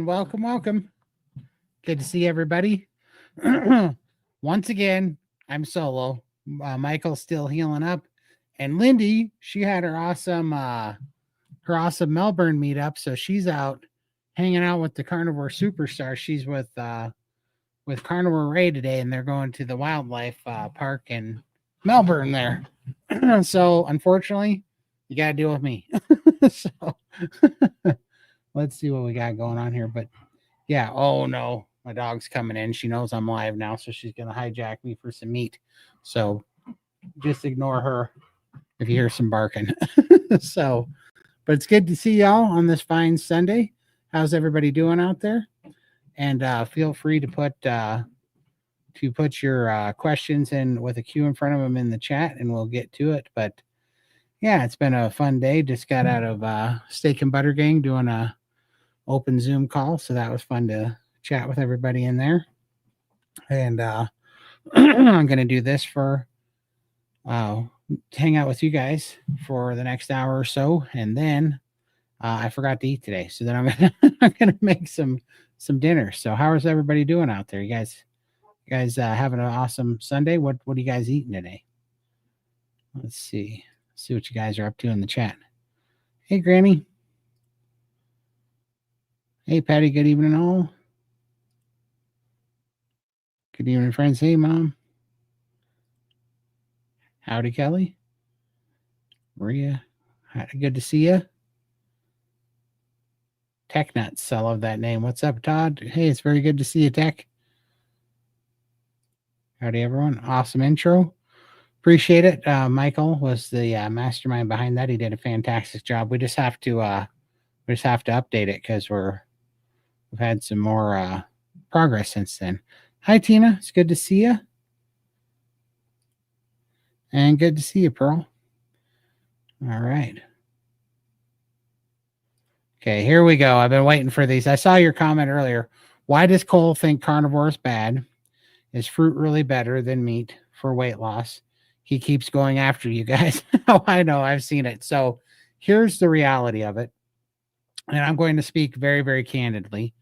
welcome, welcome. Good to see everybody. Once again, I'm solo. Michael's still healing up, and Lindy, she had her awesome Melbourne meetup, so she's out hanging out with the Carnivore superstar. She's with Carnivore Ray today, and they're going to the wildlife park in Melbourne there. So unfortunately, you got to deal with me. So let's see what we got going on here. But yeah, oh no, my dog's coming in. She knows I'm live now, so she's gonna hijack me for some meat. So just ignore her if you hear some barking. So, but it's good to see y'all on this fine Sunday. How's everybody doing out there? And feel free to put your questions in with a Q in front of them in the chat, and we'll get to it. But yeah, it's been a fun day. Just got out of Steak and Butter Gang doing a open Zoom call, so that was fun to chat with everybody in there. And I'm going to do this for hang out with you guys for the next hour or so, and then I forgot to eat today, so then I'm gonna make some dinner. So how is everybody doing out there? You guys having an awesome Sunday? What are you guys eating today? Let's see what you guys are up to in the chat. Hey, Granny. Hey, Patty. Good evening, all. Good evening, friends. Hey, Mom. Howdy, Kelly. Maria. Good to see you. Tech Nuts. I love that name. What's up, Todd? Hey, it's very good to see you, Tech. Howdy, everyone. Awesome intro. Appreciate it. Michael was the mastermind behind that. He did a fantastic job. We just have to update it because we've had some more progress since then. Hi, Tina. It's good to see you. And good to see you, Pearl. All right. Okay, here we go. I've been waiting for these. I saw your comment earlier. Why does Cole think carnivore is bad? Is fruit really better than meat for weight loss? He keeps going after you guys. Oh, I know. I've seen it. So here's the reality of it. And I'm going to speak very, very candidly.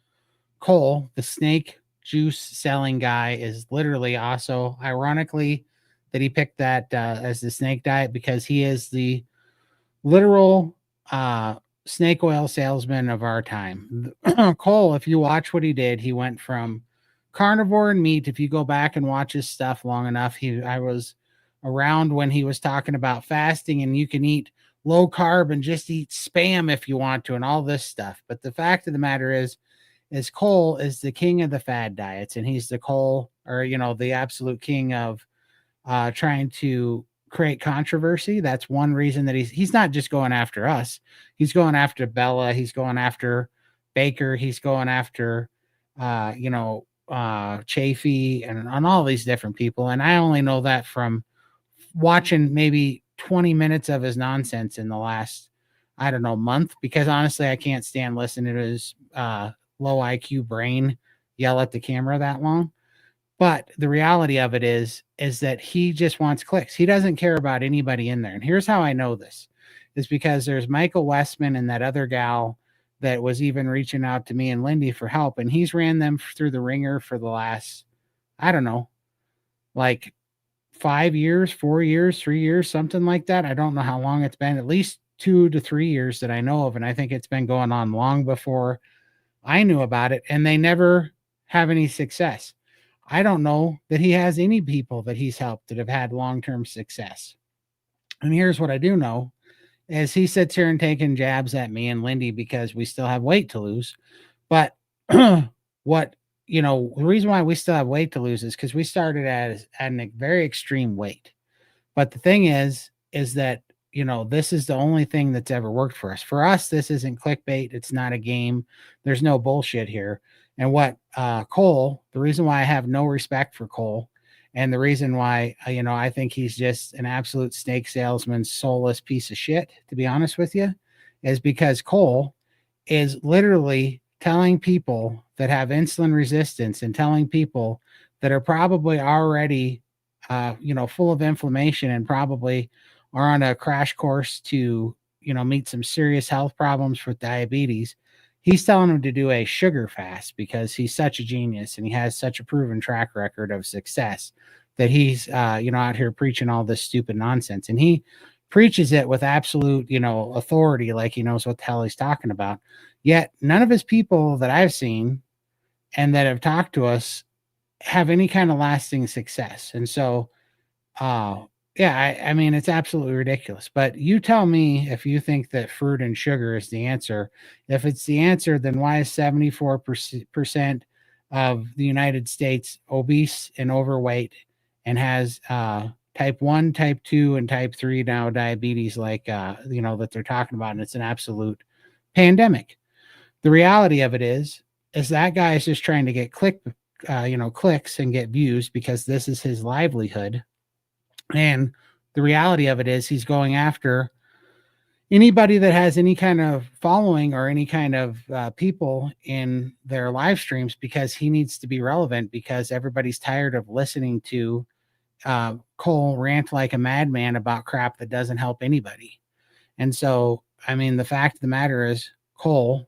Cole, the snake juice selling guy, is literally also, ironically, that he picked that as the snake diet because he is the literal snake oil salesman of our time. Cole, if you watch what he did, he went from carnivore and meat. If you go back and watch his stuff long enough, I was around when he was talking about fasting and you can eat low carb and just eat spam if you want to and all this stuff. But the fact of the matter is Cole is the king of the fad diets, and he's the Cole, or the absolute king of trying to create controversy. That's one reason that he's not just going after us. He's going after Bella. He's going after Baker. He's going after Chafee and on all these different people. And I only know that from watching maybe 20 minutes of his nonsense in the last, I don't know, month, because honestly, I can't stand listening to his low IQ brain yell at the camera that long. But the reality of it is that he just wants clicks. He doesn't care about anybody in there. And here's how I know this is because there's Michael Westman and that other gal that was even reaching out to me and Lindy for help. And he's ran them through the ringer for the last, I don't know, like 5 years, 4 years, 3 years, something like that. I don't know how long it's been, at least 2 to 3 years that I know of. And I think it's been going on long before I knew about it, and they never have any success. I don't know that he has any people that he's helped that have had long-term success. And here's what I do know is he sits here and taking jabs at me and Lindy because we still have weight to lose. But the reason why we still have weight to lose is because we started at a very extreme weight. But the thing is that, this is the only thing that's ever worked for us. For us, this isn't clickbait. It's not a game. There's no bullshit here. And what Cole, the reason why I have no respect for Cole, and the reason why, I think he's just an absolute snake salesman, soulless piece of shit, to be honest with you, is because Cole is literally telling people that have insulin resistance and telling people that are probably already, full of inflammation and probably are on a crash course to, meet some serious health problems with diabetes. he's telling him to do a sugar fast because he's such a genius and he has such a proven track record of success that he's out here preaching all this stupid nonsense. And he preaches it with absolute authority, like he knows what the hell he's talking about. Yet none of his people that I've seen and that have talked to us have any kind of lasting success. And so yeah, I mean, it's absolutely ridiculous. But you tell me if you think that fruit and sugar is the answer. If it's the answer, then why is 74% of the United States obese and overweight and has type 1, type 2, and type 3 now diabetes, like, that they're talking about? And it's an absolute pandemic. The reality of it is that guy is just trying to get clicks and get views because this is his livelihood. And the reality of it is he's going after anybody that has any kind of following or any kind of people in their live streams, because he needs to be relevant, because everybody's tired of listening to Cole rant like a madman about crap that doesn't help anybody. And so, I mean, the fact of the matter is Cole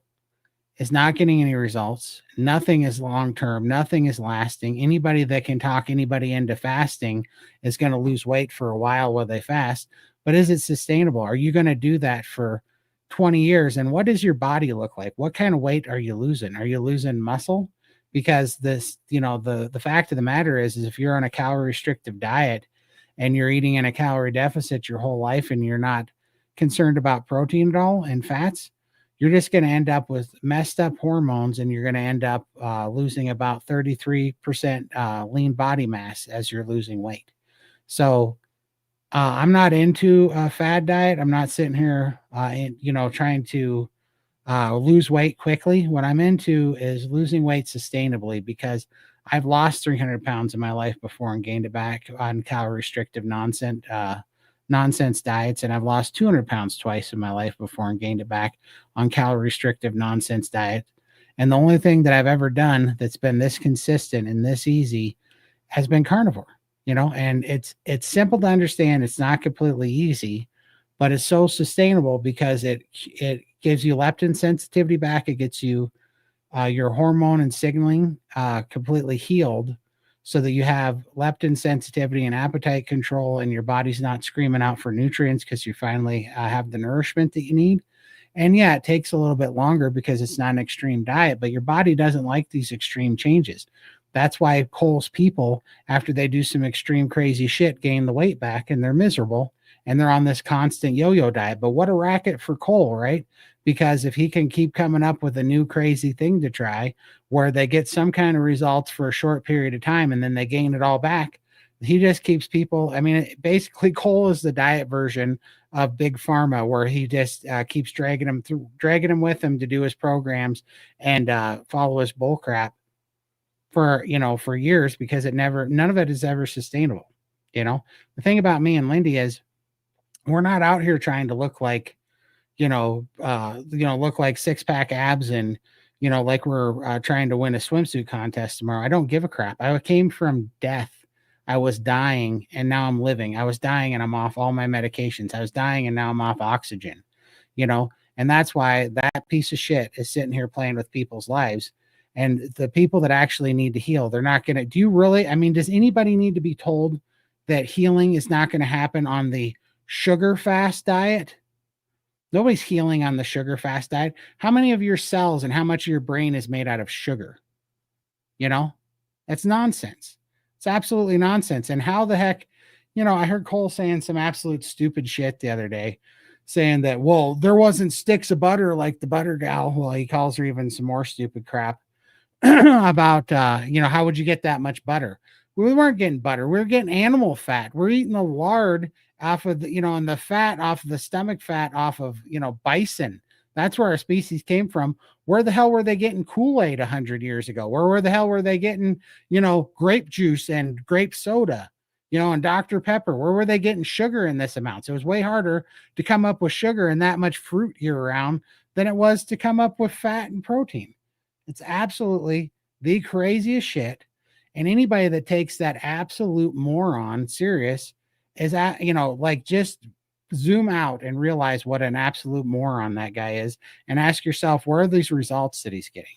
is not getting any results. Nothing is long-term. Nothing is lasting. Anybody that can talk anybody into fasting is going to lose weight for a while they fast. But is it sustainable? Are you going to do that for 20 years? And what does your body look like? What kind of weight are you losing? Are you losing muscle? Because this, the fact of the matter is if you're on a calorie restrictive diet and you're eating in a calorie deficit your whole life and you're not concerned about protein at all and fats, you're just going to end up with messed up hormones, and you're going to end up losing about 33% lean body mass as you're losing weight. So I'm not into a fad diet. I'm not sitting here, trying to lose weight quickly. What I'm into is losing weight sustainably, because I've lost 300 pounds in my life before and gained it back on calorie restrictive nonsense diets, and I've lost 200 pounds twice in my life before and gained it back on calorie restrictive nonsense diet. And the only thing that I've ever done that's been this consistent and this easy has been carnivore. And it's simple to understand. It's not completely easy, but it's so sustainable because it gives you leptin sensitivity back. It gets you your hormone and signaling completely healed, so that you have leptin sensitivity and appetite control, and your body's not screaming out for nutrients because you finally have the nourishment that you need. And yeah, it takes a little bit longer because it's not an extreme diet, but your body doesn't like these extreme changes. That's why Cole's people, after they do some extreme crazy shit, gain the weight back and they're miserable and they're on this constant yo-yo diet. But what a racket for Cole, right? Because if he can keep coming up with a new crazy thing to try where they get some kind of results for a short period of time and then they gain it all back, he just keeps people. I mean, basically Cole is the diet version of Big Pharma, where he just keeps dragging him with him to do his programs and follow his bull crap for years, because none of it is ever sustainable. The thing about me and Lindy is we're not out here trying to look like look like six-pack abs and like we're trying to win a swimsuit contest tomorrow. I don't give a crap. I came from death. I was dying and now I'm living. I was dying and I'm off all my medications. I was dying and now I'm off oxygen. And that's why that piece of shit is sitting here playing with people's lives. And the people that actually need to heal, they're not going to. Do you really? I mean, does anybody need to be told that healing is not going to happen on the sugar fast diet? Nobody's healing on the sugar fast diet. How many of your cells and how much of your brain is made out of sugar? That's nonsense. It's absolutely nonsense. And how the heck, I heard Cole saying some absolute stupid shit the other day, saying that, well, there wasn't sticks of butter like the butter gal. Well, he calls her even some more stupid crap about, how would you get that much butter? We weren't getting butter. We were getting animal fat. We're eating the lard off of the, and the fat off of the stomach fat off of, bison. That's where our species came from. Where the hell were they getting Kool-Aid 100 years ago? Where the hell were they getting, grape juice and grape soda, and Dr. Pepper? Where were they getting sugar in this amount? So it was way harder to come up with sugar and that much fruit year round than it was to come up with fat and protein. It's absolutely the craziest shit. And anybody that takes that absolute moron serious is just zoom out and realize what an absolute moron that guy is and ask yourself, where are these results that he's getting?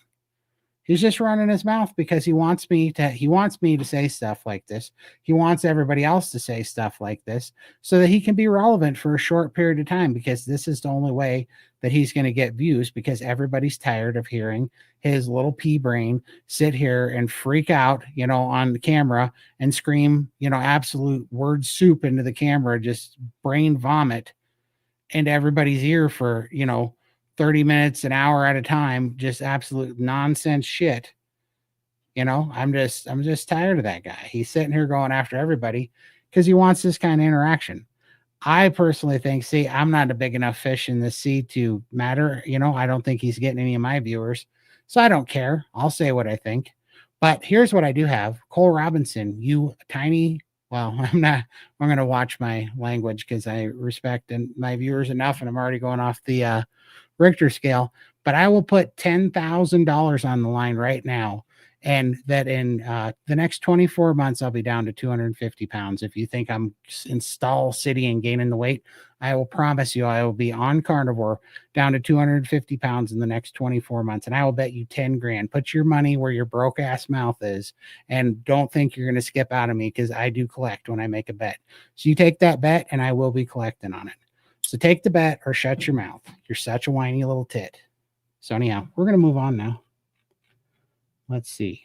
He's just running his mouth because he wants me to say stuff like this. He wants everybody else to say stuff like this so that he can be relevant for a short period of time, because this is the only way that he's going to get views, because everybody's tired of hearing his little pea brain sit here and freak out, on the camera and scream, absolute word soup into the camera, just brain vomit into everybody's ear for, 30 minutes, an hour at a time, just absolute nonsense shit. I'm just tired of that guy. He's sitting here going after everybody because he wants this kind of interaction. I personally think, see, I'm not a big enough fish in the sea to matter. I don't think he's getting any of my viewers. So I don't care. I'll say what I think. But here's what I do have. Cole Robinson, you tiny, well, I'm going to watch my language because I respect my viewers enough, and I'm already going off the Richter scale, but I will put $10,000 on the line right now, and that in the next 24 months, I'll be down to 250 pounds. If you think I'm in Stall City and gaining the weight, I will promise you I will be on Carnivore down to 250 pounds in the next 24 months. And I will bet you 10 grand. Put your money where your broke ass mouth is, and don't think you're going to skip out of me, because I do collect when I make a bet. So you take that bet and I will be collecting on it. So take the bet or shut your mouth. You're such a whiny little tit. So anyhow, we're going to move on now. Let's see.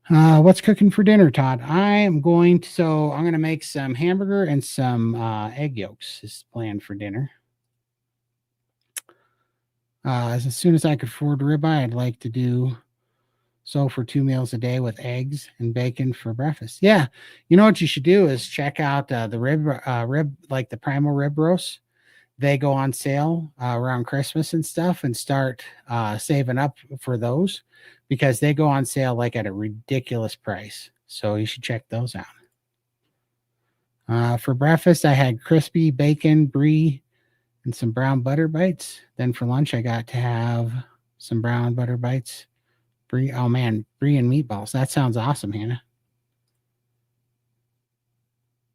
What's cooking for dinner, Todd? I'm going to make some hamburger and some egg yolks is planned for dinner. As soon as I could afford ribeye, I'd like to do so for 2 meals a day with eggs and bacon for breakfast. Yeah. You know what you should do is check out the rib, like the primal rib roast. They go on sale around Christmas and stuff, and start saving up for those, because they go on sale like at a ridiculous price. So you should check those out. For breakfast, I had crispy bacon, brie, and some brown butter bites. Then for lunch, I got to have some brown butter bites. Brie, oh man, brie and meatballs. That sounds awesome, Hannah.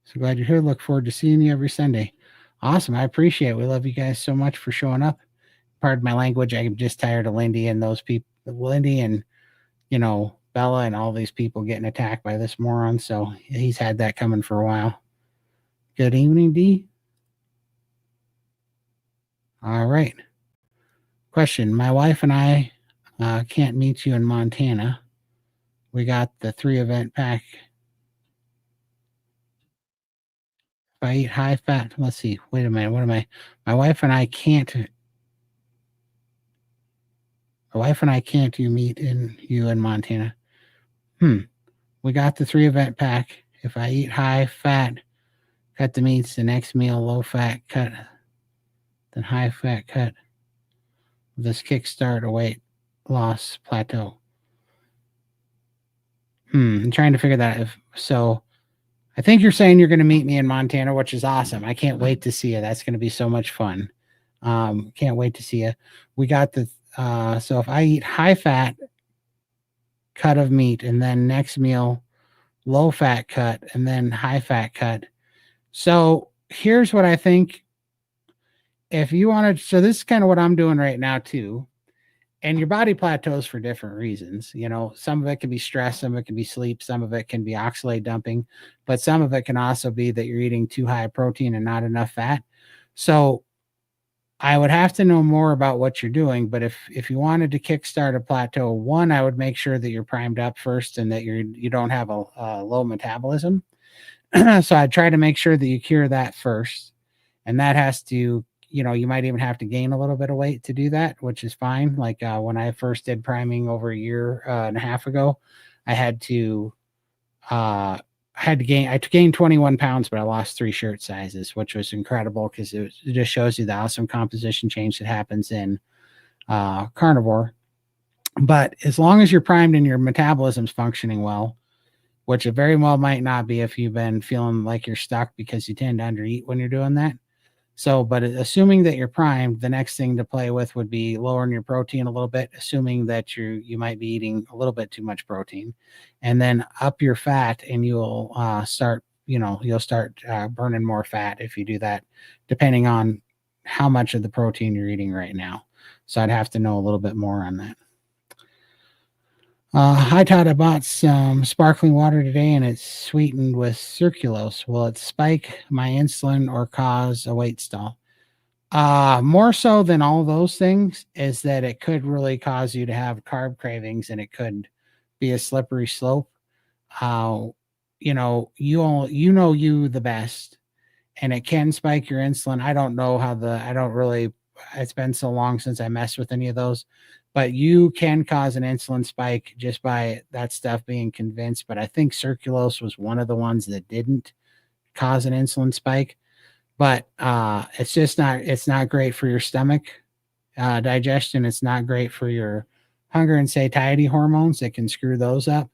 So glad you're here. Look forward to seeing you every Sunday. Awesome. I appreciate it. We love you guys so much for showing up. Pardon my language. I'm just tired of Lindy and those people, Lindy and, Bella and all these people getting attacked by this moron. So he's had that coming for a while. Good evening, D. All right. Question. My wife and I can't meet you in Montana. We got the 3-event pack. If I eat high fat, let's see. Wait a minute. What am I? My wife and I can't you meet you in Montana. We got the 3-event pack. If I eat high fat, cut the meats, the next meal low fat cut, then high fat cut. This kickstart a weight loss plateau. I'm trying to figure that out. I think you're saying you're going to meet me in Montana, which is awesome. I can't wait to see you. That's going to be so much fun. Can't wait to see you. We got so if I eat high fat cut of meat, and then next meal low fat cut, and then high fat cut. So here's what I think. If you want to, so this is kind of what I'm doing right now too. And your body plateaus for different reasons. Some of it can be stress, some of it can be sleep, some of it can be oxalate dumping, but some of it can also be that you're eating too high protein and not enough fat. So I would have to know more about what you're doing, but if you wanted to kickstart a plateau, one, I would make sure that you're primed up first and that you don't have a low metabolism. So I'd try to make sure that you cure that first, and that has to, you might even have to gain a little bit of weight to do that, which is fine. Like when I first did priming over a year and a half ago, I had to gain 21 pounds, but I lost 3 shirt sizes, which was incredible because it just shows you the awesome composition change that happens in carnivore. But as long as you're primed and your metabolism's functioning well, which it very well might not be if you've been feeling like you're stuck, because you tend to undereat when you're doing that. So, but assuming that you're primed, the next thing to play with would be lowering your protein a little bit, assuming that you might be eating a little bit too much protein, and then up your fat, and you'll start you'll start burning more fat if you do that, depending on how much of the protein you're eating right now. So I'd have to know a little bit more on that. Hi Todd, I bought some sparkling water today and it's sweetened with sucralose. Will it spike my insulin or cause a weight stall? More so than all those things is that it could really cause you to have carb cravings and it could be a slippery slope. Uh, you the best, and it can spike your insulin. I don't really, it's been so long since I messed with any of those, but you can cause an insulin spike just by that stuff being convinced. But I think circulose was one of the ones that didn't cause an insulin spike. But it's not great for your stomach digestion. It's not great for your hunger and satiety hormones. It can screw those up.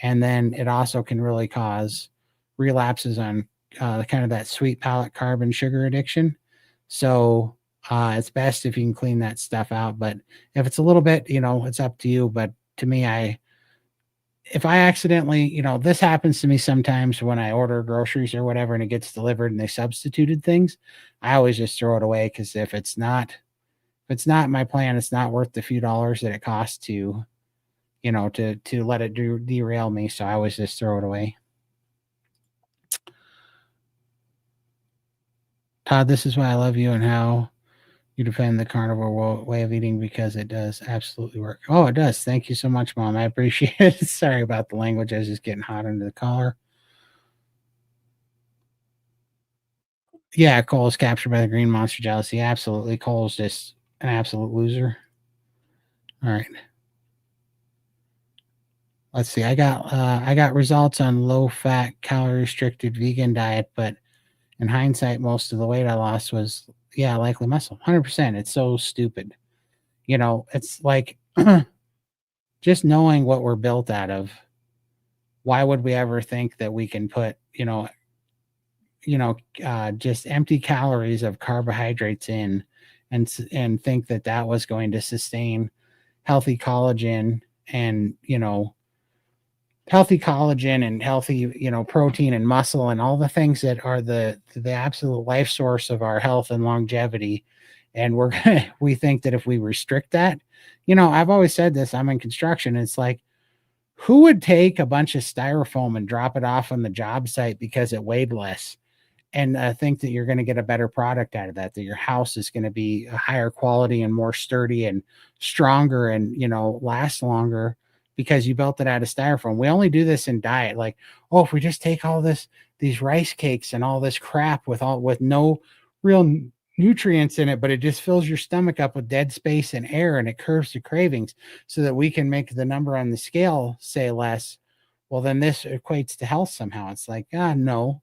And then it also can really cause relapses on kind of that sweet palate carb and sugar addiction. So it's best if you can clean that stuff out. But if it's a little bit, it's up to you. But to me, if I accidentally, this happens to me sometimes when I order groceries or whatever and it gets delivered and they substituted things, I always just throw it away because if it's not my plan, it's not worth the few dollars that it costs to, to let it derail me. So I always just throw it away. Todd, this is why I love you and how you defend the carnivore way of eating because it does absolutely work. Oh, it does. Thank you so much, Mom. I appreciate it. Sorry about the language. I was just getting hot under the collar. Yeah, Cole's captured by the green monster jealousy. Absolutely. Cole's just an absolute loser. All right. Let's see. I got results on low fat, calorie restricted vegan diet, but in hindsight, most of the weight I lost was likely muscle. 100%. It's so stupid. It's like just knowing what we're built out of. Why would we ever think that we can put, just empty calories of carbohydrates in and think that that was going to sustain healthy collagen and, healthy, protein and muscle and all the things that are the absolute life source of our health and longevity. And we think that if we restrict that, I've always said this, I'm in construction. It's like, who would take a bunch of styrofoam and drop it off on the job site because it weighed less and think that you're going to get a better product out of that, that your house is going to be a higher quality and more sturdy and stronger and, last longer because you built it out of styrofoam. We only do this in diet. Like, oh, if we just take all these rice cakes and all this crap with no real nutrients in it, but it just fills your stomach up with dead space and air and it curbs the cravings so that we can make the number on the scale say less. Well, then this equates to health somehow. It's like, no,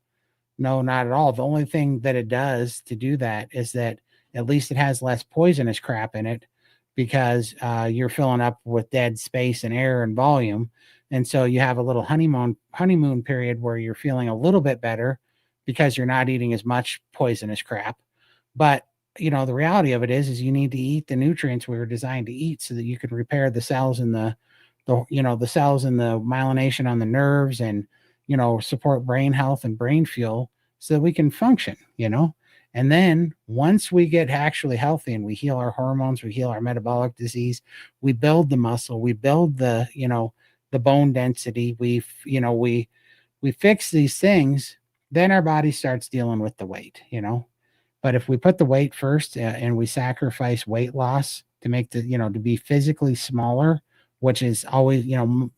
not at all. The only thing that it does to do that is that at least it has less poisonous crap in it because you're filling up with dead space and air and volume. And so you have a little honeymoon period where you're feeling a little bit better because you're not eating as much poisonous crap. But the reality of it is you need to eat the nutrients we were designed to eat so that you can repair the cells and the cells and the myelination on the nerves and support brain health and brain fuel so that we can function. And then once we get actually healthy and we heal our hormones, we heal our metabolic disease, we build the muscle, we build the the bone density, we fix these things, then our body starts dealing with the weight. But if we put the weight first and we sacrifice weight loss to make to be physically smaller, which is always,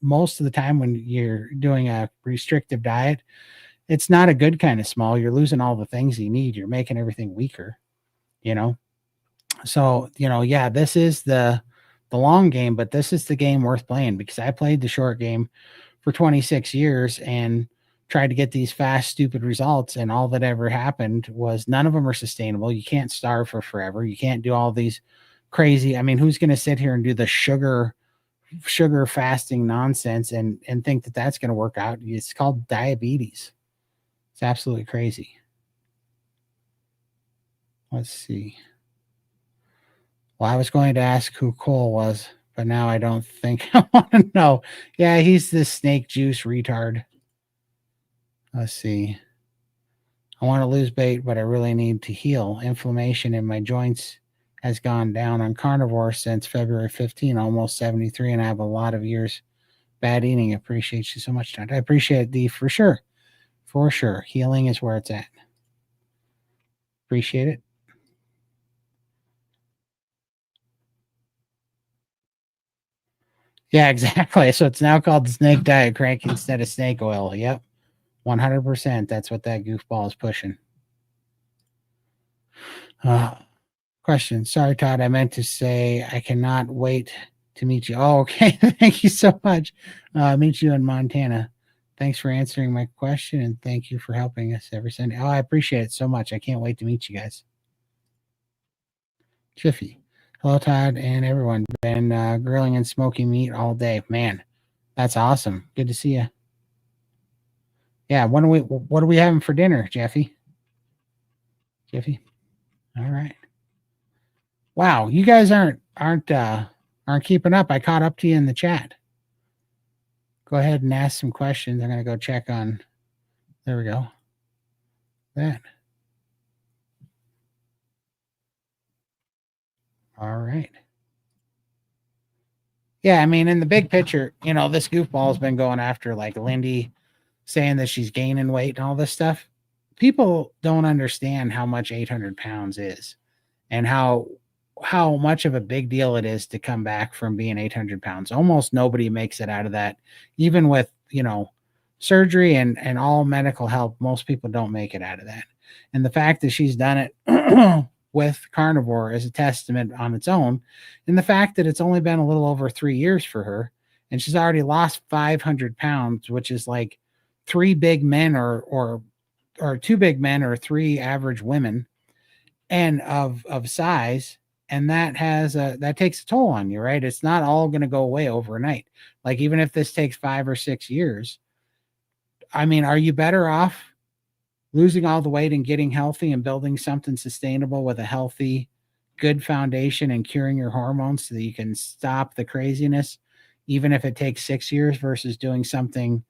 most of the time when you're doing a restrictive diet, it's not a good kind of small. You're losing all the things you need. You're making everything weaker, you know? So, this is the long game, but this is the game worth playing because I played the short game for 26 years and tried to get these fast, stupid results. And all that ever happened was none of them are sustainable. You can't starve for forever. You can't do all these crazy. I mean, who's going to sit here and do the sugar fasting nonsense and think that that's going to work out? It's called diabetes. It's absolutely crazy. Let's see. Well, I was going to ask who Cole was, but now I don't think I want to know. Yeah, he's this snake juice retard. Let's see. I want to lose weight, but I really need to heal. Inflammation in my joints has gone down on carnivore since February 15, almost 73, and I have a lot of years bad eating. Appreciate you so much, Todd. I appreciate it, D, for sure. For sure. Healing is where it's at. Appreciate it. Yeah, exactly. So it's now called the snake diet crank instead of snake oil. Yep. 100%. That's what that goofball is pushing. Question. Sorry, Todd. I meant to say I cannot wait to meet you. Oh, okay. Thank you so much. Meet you in Montana. Thanks for answering my question and thank you for helping us every Sunday. Oh, I appreciate it so much. I can't wait to meet you guys. Jiffy. Hello, Todd and everyone. Been grilling and smoking meat all day. Man, that's awesome. Good to see you. Yeah, what are we having for dinner, Jeffy? Jiffy. All right. Wow, you guys aren't keeping up. I caught up to you in the chat. Go ahead and ask some questions. I'm gonna go check on. There we go. That. All right. Yeah, I mean, in the big picture, this goofball's been going after like Lindy, saying that she's gaining weight and all this stuff. People don't understand how much 800 pounds is, and how much of a big deal it is to come back from being 800 pounds. Almost nobody makes it out of that, even with surgery and all medical help. Most people don't make it out of that, and the fact that she's done it with carnivore is a testament on its own, and the fact that it's only been a little over 3 years for her, and she's already lost 500 pounds, which is like three big men or two big men or three average women, and of size. And that takes a toll on you, right? It's not all going to go away overnight. Like, even if this takes 5 or 6 years, I mean, are you better off losing all the weight and getting healthy and building something sustainable with a healthy, good foundation and curing your hormones so that you can stop the craziness, even if it takes 6 years, versus doing something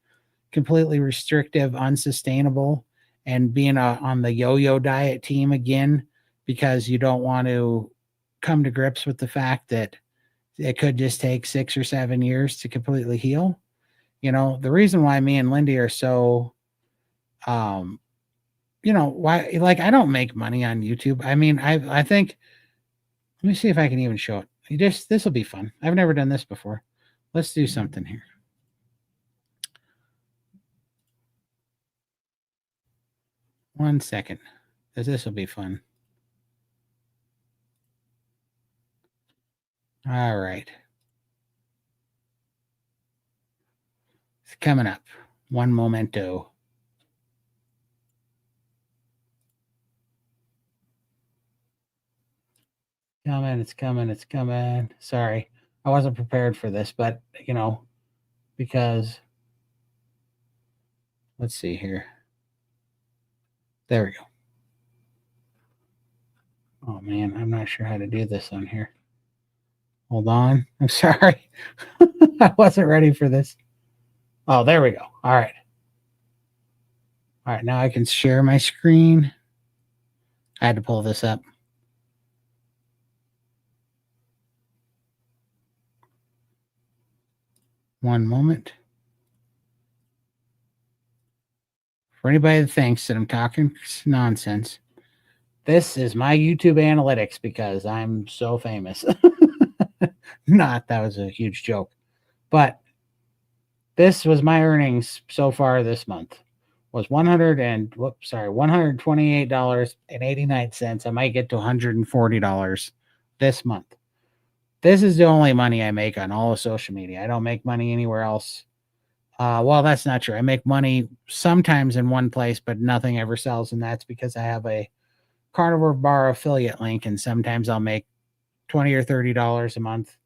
completely restrictive, unsustainable, and being on the yo-yo diet team again because you don't want to come to grips with the fact that it could just take 6 or 7 years to completely heal. The reason why me and Lindy are so why, like, I don't make money on YouTube. I mean, I think, let me see if I can even show it. This will be fun. I've never done this before. Let's do something here. One second, because this will be fun. All right. It's coming up. One momento. It's coming. Sorry, I wasn't prepared for this, but because let's see here. There we go. Oh man, I'm not sure how to do this on here. Hold on. I'm sorry. I wasn't ready for this. Oh, there we go. All right. All right, now I can share my screen. I had to pull this up. One moment. For anybody that thinks that I'm talking nonsense, this is my YouTube analytics because I'm so famous. Not, that was a huge joke. But this was my earnings so far this month. Was $128.89. I might get to $140 this month. This is the only money I make on all of social media. I don't make money anywhere else. Well, that's not true. I make money sometimes in one place, but nothing ever sells, and that's because I have a Carnivore Bar affiliate link, and sometimes I'll make $20 or $30 a month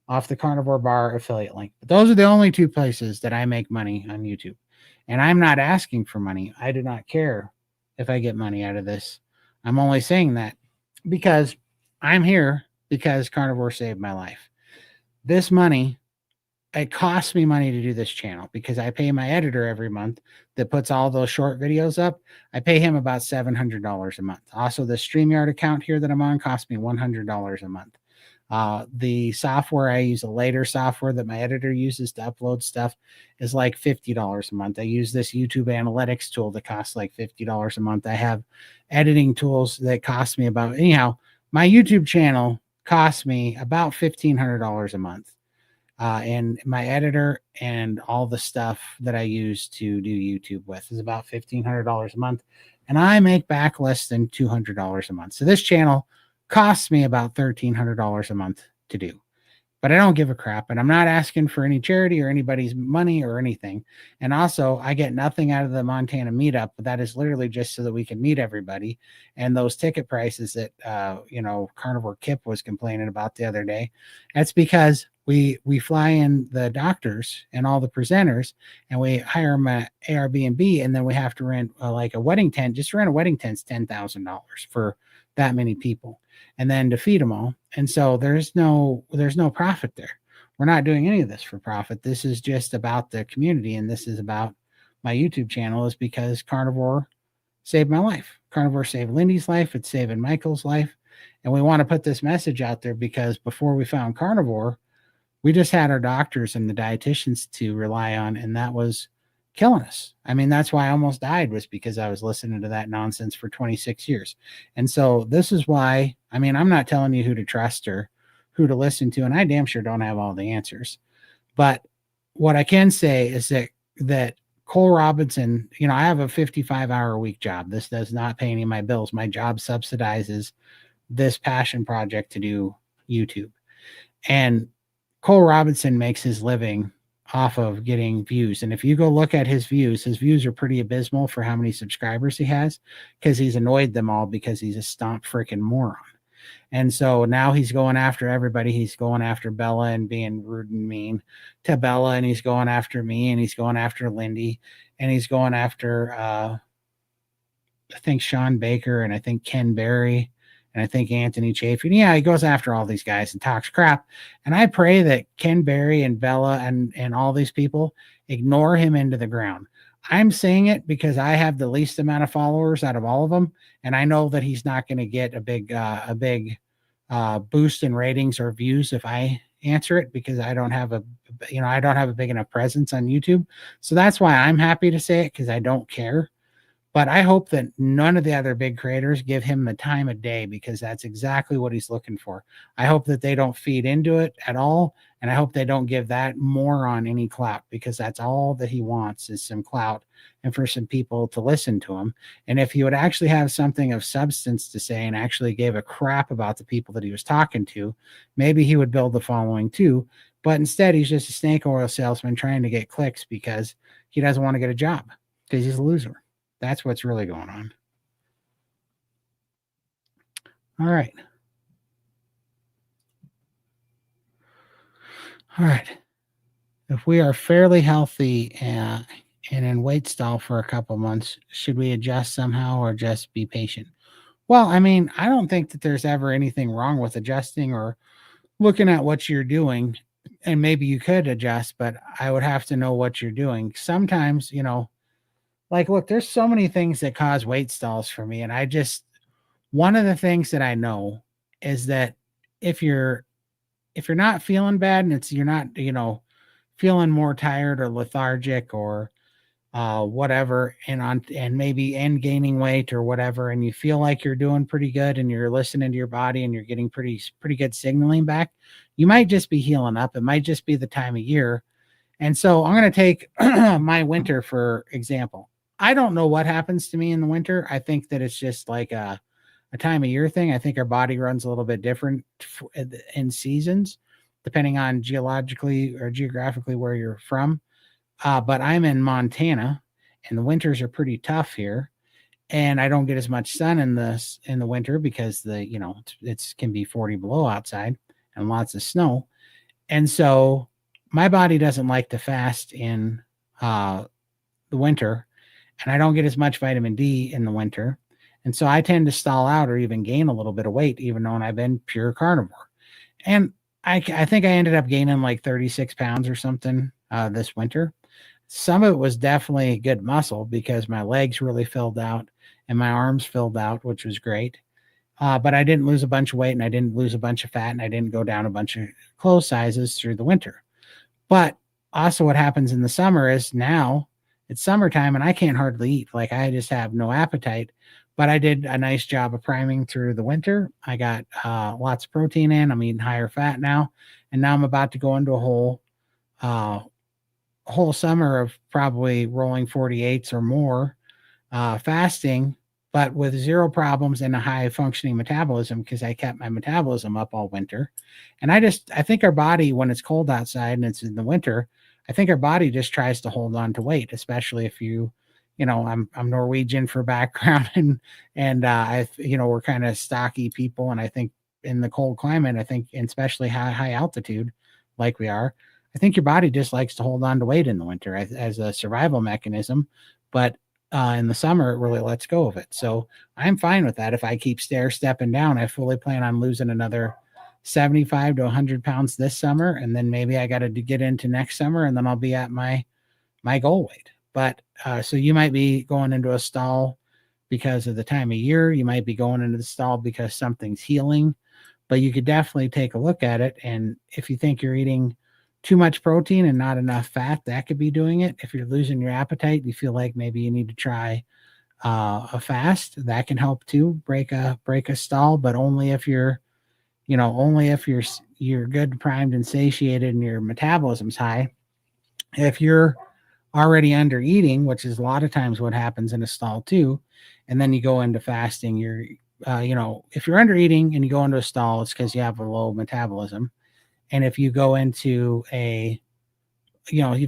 off the Carnivore Bar affiliate link. But those are the only two places that I make money on YouTube. And I'm not asking for money. I do not care if I get money out of this. I'm only saying that because I'm here because Carnivore saved my life. This money it costs me money to do this channel because I pay my editor every month that puts all those short videos up. I pay him about $700 a month. Also, the StreamYard account here that I'm on costs me $100 a month. The software I use, a later software that my editor uses to upload stuff, is like $50 a month. I use this YouTube analytics tool that costs like $50 a month. I have editing tools that cost me about, anyhow, my YouTube channel costs me about $1,500 a month. And my editor and all the stuff that I use to do YouTube with is about $1,500 a month. And I make back less than $200 a month. So this channel costs me about $1,300 a month to do. But I don't give a crap. And I'm not asking for any charity or anybody's money or anything. And also, I get nothing out of the Montana meetup, but that is literally just so that we can meet everybody. And those ticket prices that, Carnivore Kip was complaining about the other day, that's because we fly in the doctors and all the presenters, and we hire them at Airbnb, and then we have to rent like a wedding tent. Just to rent a wedding tent's $10,000 for that many people, and then to feed them all. And so there's no profit there. We're not doing any of this for profit. This is just about the community, and this is about my YouTube channel, is because Carnivore saved my life. Carnivore saved Lindy's life. It's saving Michael's life. And we want to put this message out there because before we found Carnivore, we just had our doctors and the dietitians to rely on, and that was killing us. I mean, that's why I almost died, was because I was listening to that nonsense for 26 years. And so this is why, I mean, I'm not telling you who to trust or who to listen to, and I damn sure don't have all the answers. But what I can say is that Cole Robinson, I have a 55-hour a week job. This does not pay any of my bills. My job subsidizes this passion project to do YouTube. And Cole Robinson makes his living off of getting views. And if you go look at his views are pretty abysmal for how many subscribers he has, because he's annoyed them all because he's a stomp freaking moron. And so now he's going after everybody. He's going after Bella and being rude and mean to Bella, and he's going after me, and he's going after Lindy, and he's going after I think Sean Baker, and I think Ken Berry, and I think Anthony Chafin. Yeah, he goes after all these guys and talks crap. And I pray that Ken Berry and Bella and all these people ignore him into the ground. I'm saying it because I have the least amount of followers out of all of them, and I know that he's not going to get a big boost in ratings or views if I answer it, because I don't have a big enough presence on YouTube. So that's why I'm happy to say it, because I don't care. But I hope that none of the other big creators give him the time of day, because that's exactly what he's looking for. I hope that they don't feed into it at all. And I hope they don't give that moron any clout, because that's all that he wants, is some clout and for some people to listen to him. And if he would actually have something of substance to say and actually gave a crap about the people that he was talking to, maybe he would build the following too. But instead, he's just a snake oil salesman trying to get clicks because he doesn't want to get a job, because he's a loser. That's what's really going on. All right. If we are fairly healthy and in weight stall for a couple months, should we adjust somehow or just be patient? Well, I mean, I don't think that there's ever anything wrong with adjusting or looking at what you're doing. And maybe you could adjust, but I would have to know what you're doing. Sometimes, like, look, there's so many things that cause weight stalls for me. And one of the things that I know is that if you're not feeling bad and you're not, feeling more tired or lethargic or whatever, and maybe gaining weight or whatever, and you feel like you're doing pretty good and you're listening to your body and you're getting pretty good signaling back, you might just be healing up. It might just be the time of year. And so I'm going to take my winter, for example. I don't know what happens to me in the winter. I think that it's just like a time of year thing. I think our body runs a little bit different in seasons, depending on geologically or geographically where you're from. But I'm in Montana, and the winters are pretty tough here, and I don't get as much sun in the winter because it can be 40 below outside and lots of snow, and so my body doesn't like to fast in the winter, and I don't get as much vitamin D in the winter. And so I tend to stall out or even gain a little bit of weight, even though I've been pure carnivore. And I think I ended up gaining like 36 pounds or something this winter. Some of it was definitely good muscle because my legs really filled out and my arms filled out, which was great. But I didn't lose a bunch of weight and I didn't lose a bunch of fat and I didn't go down a bunch of clothes sizes through the winter. But also, what happens in the summer is now it's summertime and I can't hardly eat. Like I just have no appetite. But I did a nice job of priming through the winter. I got lots of protein in. I'm eating higher fat now, and now I'm about to go into a uh, whole summer of probably rolling 48s or more fasting, but with zero problems and a high functioning metabolism because I kept my metabolism up all winter. And I think our body, when it's cold outside and it's in the winter, I think our body just tries to hold on to weight, especially if I'm Norwegian for background and we're kind of stocky people. And I think in the cold climate, I think, and especially high altitude like we are, I think your body just likes to hold on to weight in the winter as a survival mechanism. But in the summer, it really lets go of it. So I'm fine with that. If I keep stair stepping down, I fully plan on losing another 75 to 100 pounds this summer. And then maybe I got to get into next summer and then I'll be at my goal weight. But so you might be going into a stall because of the time of year. You might be going into the stall because something's healing, but you could definitely take a look at it. And if you think you're eating too much protein and not enough fat, that could be doing it. If you're losing your appetite, you feel like maybe you need to try a fast. That can help too. Break a stall, but only if you're good, primed, and satiated, and your metabolism's high. If you're already under eating, which is a lot of times what happens in a stall too, and then you go into fasting, if you're under eating and you go into a stall, it's because you have a low metabolism. And if you go into if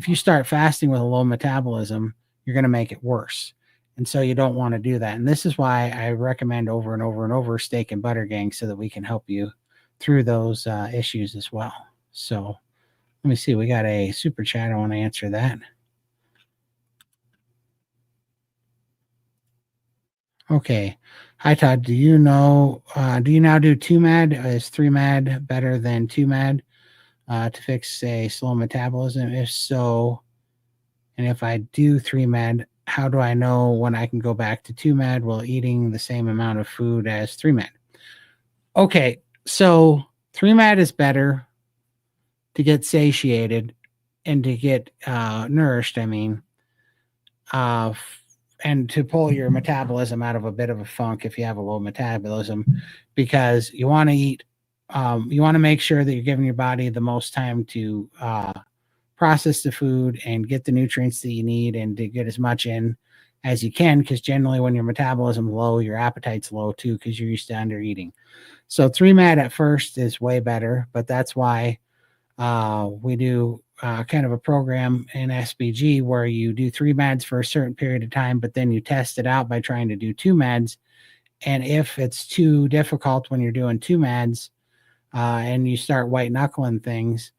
you start fasting with a low metabolism, you're going to make it worse. And so you don't want to do that. And this is why I recommend over and over and over steak and butter gang so that we can help you through those issues as well. So let me see. We got a super chat. I want to answer that. Okay. Hi, Todd. Do you now do 2MAD? Is 3MAD better than 2MAD to fix a slow metabolism? If so, and if I do 3MAD, how do I know when I can go back to 2MAD while eating the same amount of food as 3MAD? Okay, so 3MAD is better to get satiated and to get nourished, and to pull your metabolism out of a bit of a funk if you have a low metabolism, because you want to eat, you want to make sure that you're giving your body the most time to process the food and get the nutrients that you need and to get as much in as you can, because generally when your metabolism is low, your appetite's low too because you're used to under eating. So 3MAD at first is way better, but that's why we do kind of a program in SBG where you do 3MADs for a certain period of time, but then you test it out by trying to do 2MADs. And if it's too difficult when you're doing 2MADs and you start white knuckling things,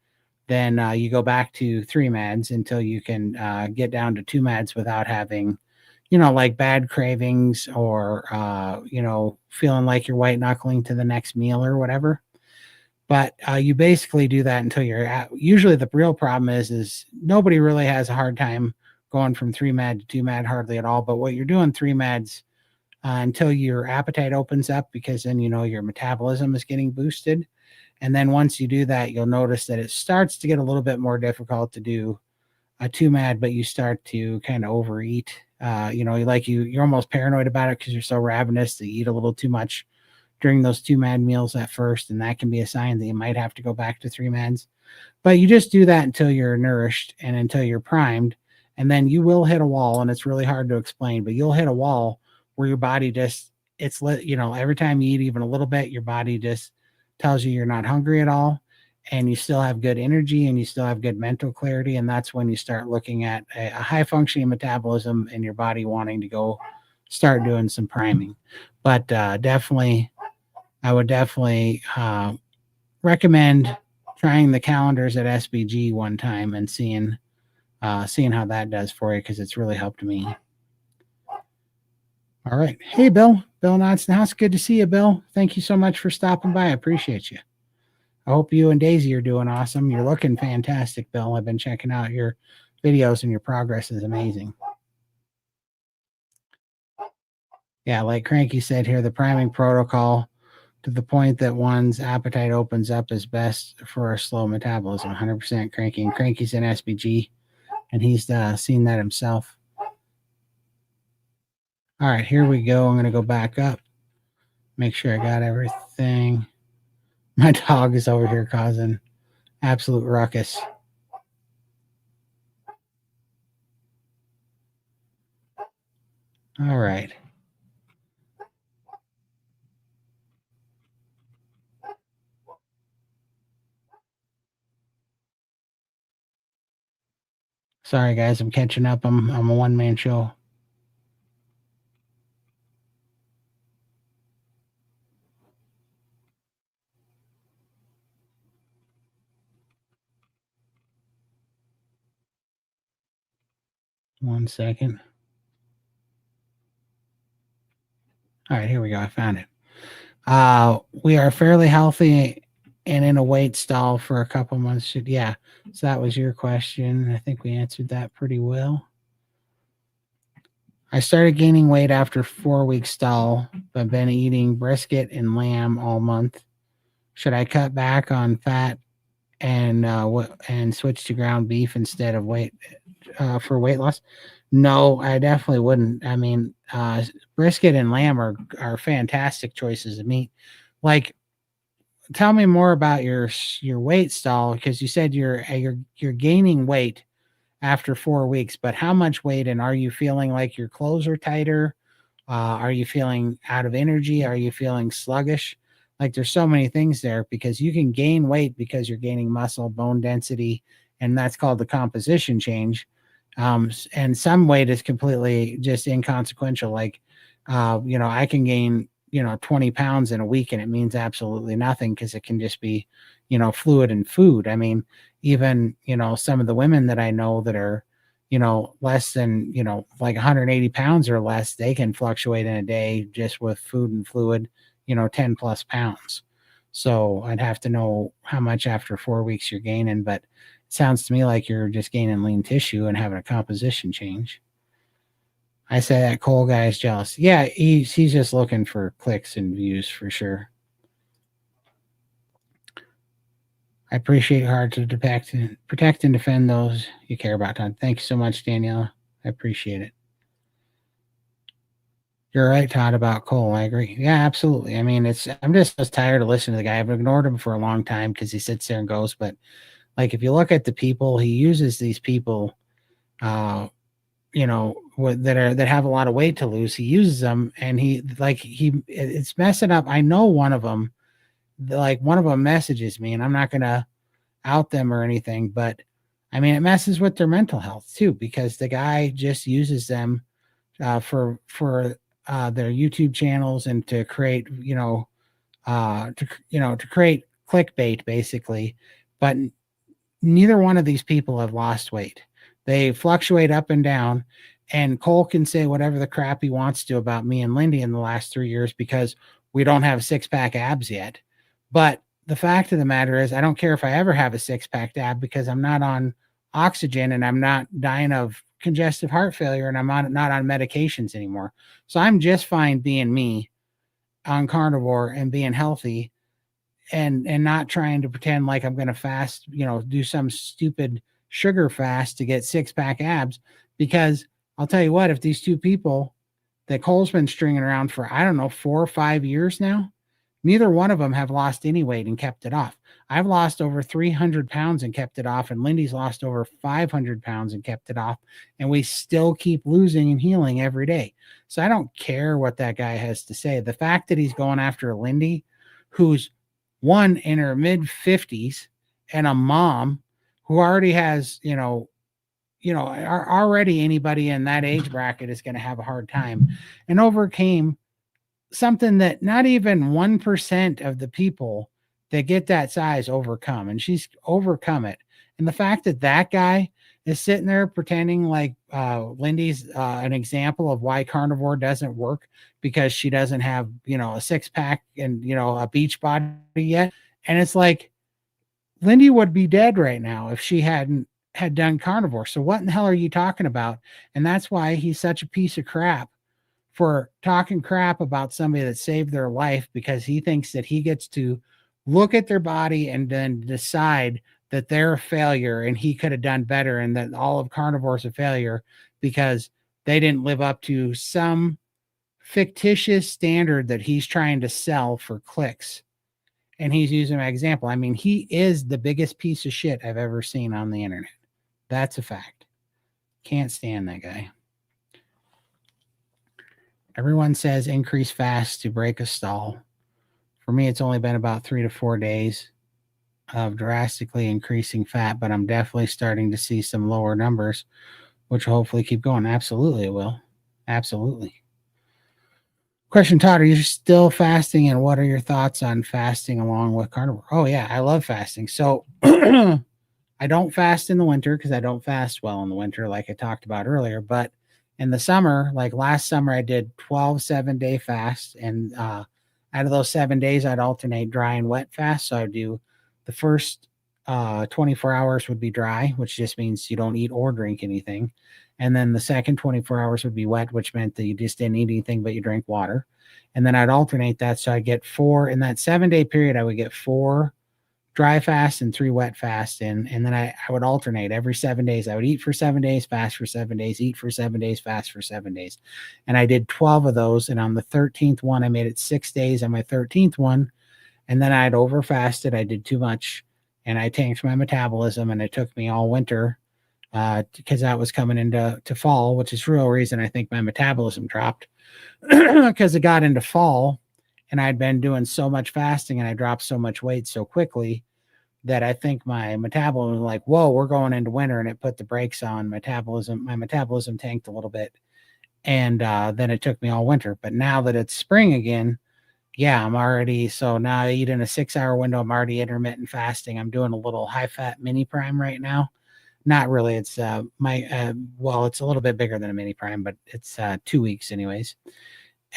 then you go back to 3MADs until you can get down to 2MADs without having, like bad cravings or, feeling like you're white knuckling to the next meal or whatever. But you basically do that until you're at, usually the real problem is nobody really has a hard time going from 3MAD to 2MAD hardly at all. But what you're doing 3MADs until your appetite opens up, because then, your metabolism is getting boosted. And then once you do that, you'll notice that it starts to get a little bit more difficult to do a 2MAD, but you start to kind of overeat. You're almost paranoid about it because you're so ravenous that you eat a little too much during those 2MAD meals at first, and that can be a sign that you might have to go back to 3MADs. But you just do that until you're nourished and until you're primed, and then you will hit a wall, and it's really hard to explain, but you'll hit a wall where your body just, every time you eat even a little bit, your body just tells you you're not hungry at all, and you still have good energy and you still have good mental clarity. And that's when you start looking at a high functioning metabolism and your body wanting to go start doing some priming. But I would definitely recommend trying the calendars at SBG one time and seeing how that does for you, because it's really helped me. All right. Hey, Bill. Bill Knotts in the house. Good to see you, Bill. Thank you so much for stopping by. I appreciate you. I hope you and Daisy are doing awesome. You're looking fantastic, Bill. I've been checking out your videos and your progress is amazing. Yeah, like Cranky said here, the priming protocol to the point that one's appetite opens up is best for a slow metabolism. 100% Cranky. And Cranky's in SBG, and he's seen that himself. All right, here we go. I'm going to go back up, make sure I got everything. My dog is over here causing absolute ruckus. All right. Sorry, guys, I'm catching up. I'm a one-man show. One second. All right, here we go. I found it. We are fairly healthy and in a weight stall for a couple months. Yeah. So that was your question. I think we answered that pretty well. I started gaining weight after 4 week stall, but been eating brisket and lamb all month. Should I cut back on fat and switch to ground beef instead of for weight loss? No, I definitely wouldn't. I mean, brisket and lamb are fantastic choices of meat. Like, tell me more about your weight stall, because you said you're gaining weight after 4 weeks, but how much weight, and are you feeling like your clothes are tighter? Are you feeling out of energy? Are you feeling sluggish? Like, there's so many things there, because you can gain weight because you're gaining muscle, bone density, and that's called the composition change. And some weight is completely just inconsequential. Like, I can gain 20 pounds in a week and it means absolutely nothing, because it can just be fluid and food. I mean, even some of the women that I know that are less than like 180 pounds or less, they can fluctuate in a day just with food and fluid 10 plus pounds. So I'd have to know how much after 4 weeks you're gaining, but it sounds to me like you're just gaining lean tissue and having a composition change. I say that Cole guy is jealous. Yeah, he's just looking for clicks and views for sure. I appreciate your hard to protect and defend those you care about, Todd. Thank you so much, Daniela. I appreciate it. You're right, Todd, about Cole. I agree. Yeah, absolutely. I mean, I'm just tired of listening to the guy. I've ignored him for a long time because he sits there and goes. But like, if you look at the people, he uses these people, that have a lot of weight to lose. He uses them, and it's messing up. I know one of them. Like, one of them messages me, and I'm not gonna out them or anything, but I mean, it messes with their mental health too, because the guy just uses them for their YouTube channels and to create, to create clickbait basically. But neither one of these people have lost weight. They fluctuate up and down. And Cole can say whatever the crap he wants to about me and Lindy in the last 3 years, because we don't have six pack abs yet. But the fact of the matter is, I don't care if I ever have a six pack ab, because I'm not on oxygen and I'm not dying of congestive heart failure and I'm not on medications anymore. So I'm just fine being me on carnivore and being healthy, and not trying to pretend like I'm going to fast, do some stupid sugar fast to get six pack abs. Because I'll tell you what, if these two people that Cole's been stringing around for, I don't know, 4 or 5 years now, neither one of them have lost any weight and kept it off. I've lost over 300 pounds and kept it off, and Lindy's lost over 500 pounds and kept it off. And we still keep losing and healing every day. So I don't care what that guy has to say. The fact that he's going after Lindy, who's one in her mid 50s and a mom who already has, already anybody in that age bracket is going to have a hard time, and overcame something that not even 1% of the people that get that size overcome. And she's overcome it. And the fact that that guy is sitting there pretending like Lindy's an example of why carnivore doesn't work, because she doesn't have, a six pack and, a beach body yet. And it's like, Lindy would be dead right now if she hadn't had done carnivore. So what in the hell are you talking about? And that's why he's such a piece of crap for talking crap about somebody that saved their life, because he thinks that he gets to look at their body and then decide that they're a failure and he could have done better, and that all of carnivore is a failure because they didn't live up to some fictitious standard that he's trying to sell for clicks. And he's using my example. I mean, he is the biggest piece of shit I've ever seen on the internet. That's a fact. Can't stand that guy. Everyone says increase fast to break a stall. For me, it's only been about 3 to 4 days of drastically increasing fat, but I'm definitely starting to see some lower numbers, which will hopefully keep going. Absolutely, it will. Absolutely. Question, Todd, are you still fasting, and what are your thoughts on fasting along with carnivore? Oh, yeah, I love fasting. So I don't fast in the winter because I don't fast well in the winter, like I talked about earlier. But in the summer, like last summer, I did 12 7-day fasts. And out of those 7 days, I'd alternate dry and wet fast. So I'd do the first 24 hours would be dry, which just means you don't eat or drink anything. And then the second 24 hours would be wet, which meant that you just didn't eat anything, but you drank water. And then I'd alternate that. So I'd get 4 in that 7-day period. I would get 4 dry fast and 3 wet fast in. And then I would alternate every 7 days. I would eat for 7 days, fast for 7 days, eat for 7 days, fast for 7 days. And I did 12 of those. And on the 13th one, I made it 6 days on my 13th one. And then I'd over fasted. I did too much and I tanked my metabolism, and it took me all winter because that was coming into fall, which is the real reason I think my metabolism dropped because it got into fall and I'd been doing so much fasting and I dropped so much weight so quickly that I think my metabolism was like, whoa, we're going into winter, and it put the brakes on metabolism. My metabolism tanked a little bit, and then it took me all winter. But now that it's spring again, yeah, I'm already, so now I eat in a 6-hour window. I'm already intermittent fasting. I'm doing a little high fat mini prime right now. Not really. It's well, it's a little bit bigger than a mini prime, but it's 2 weeks anyways.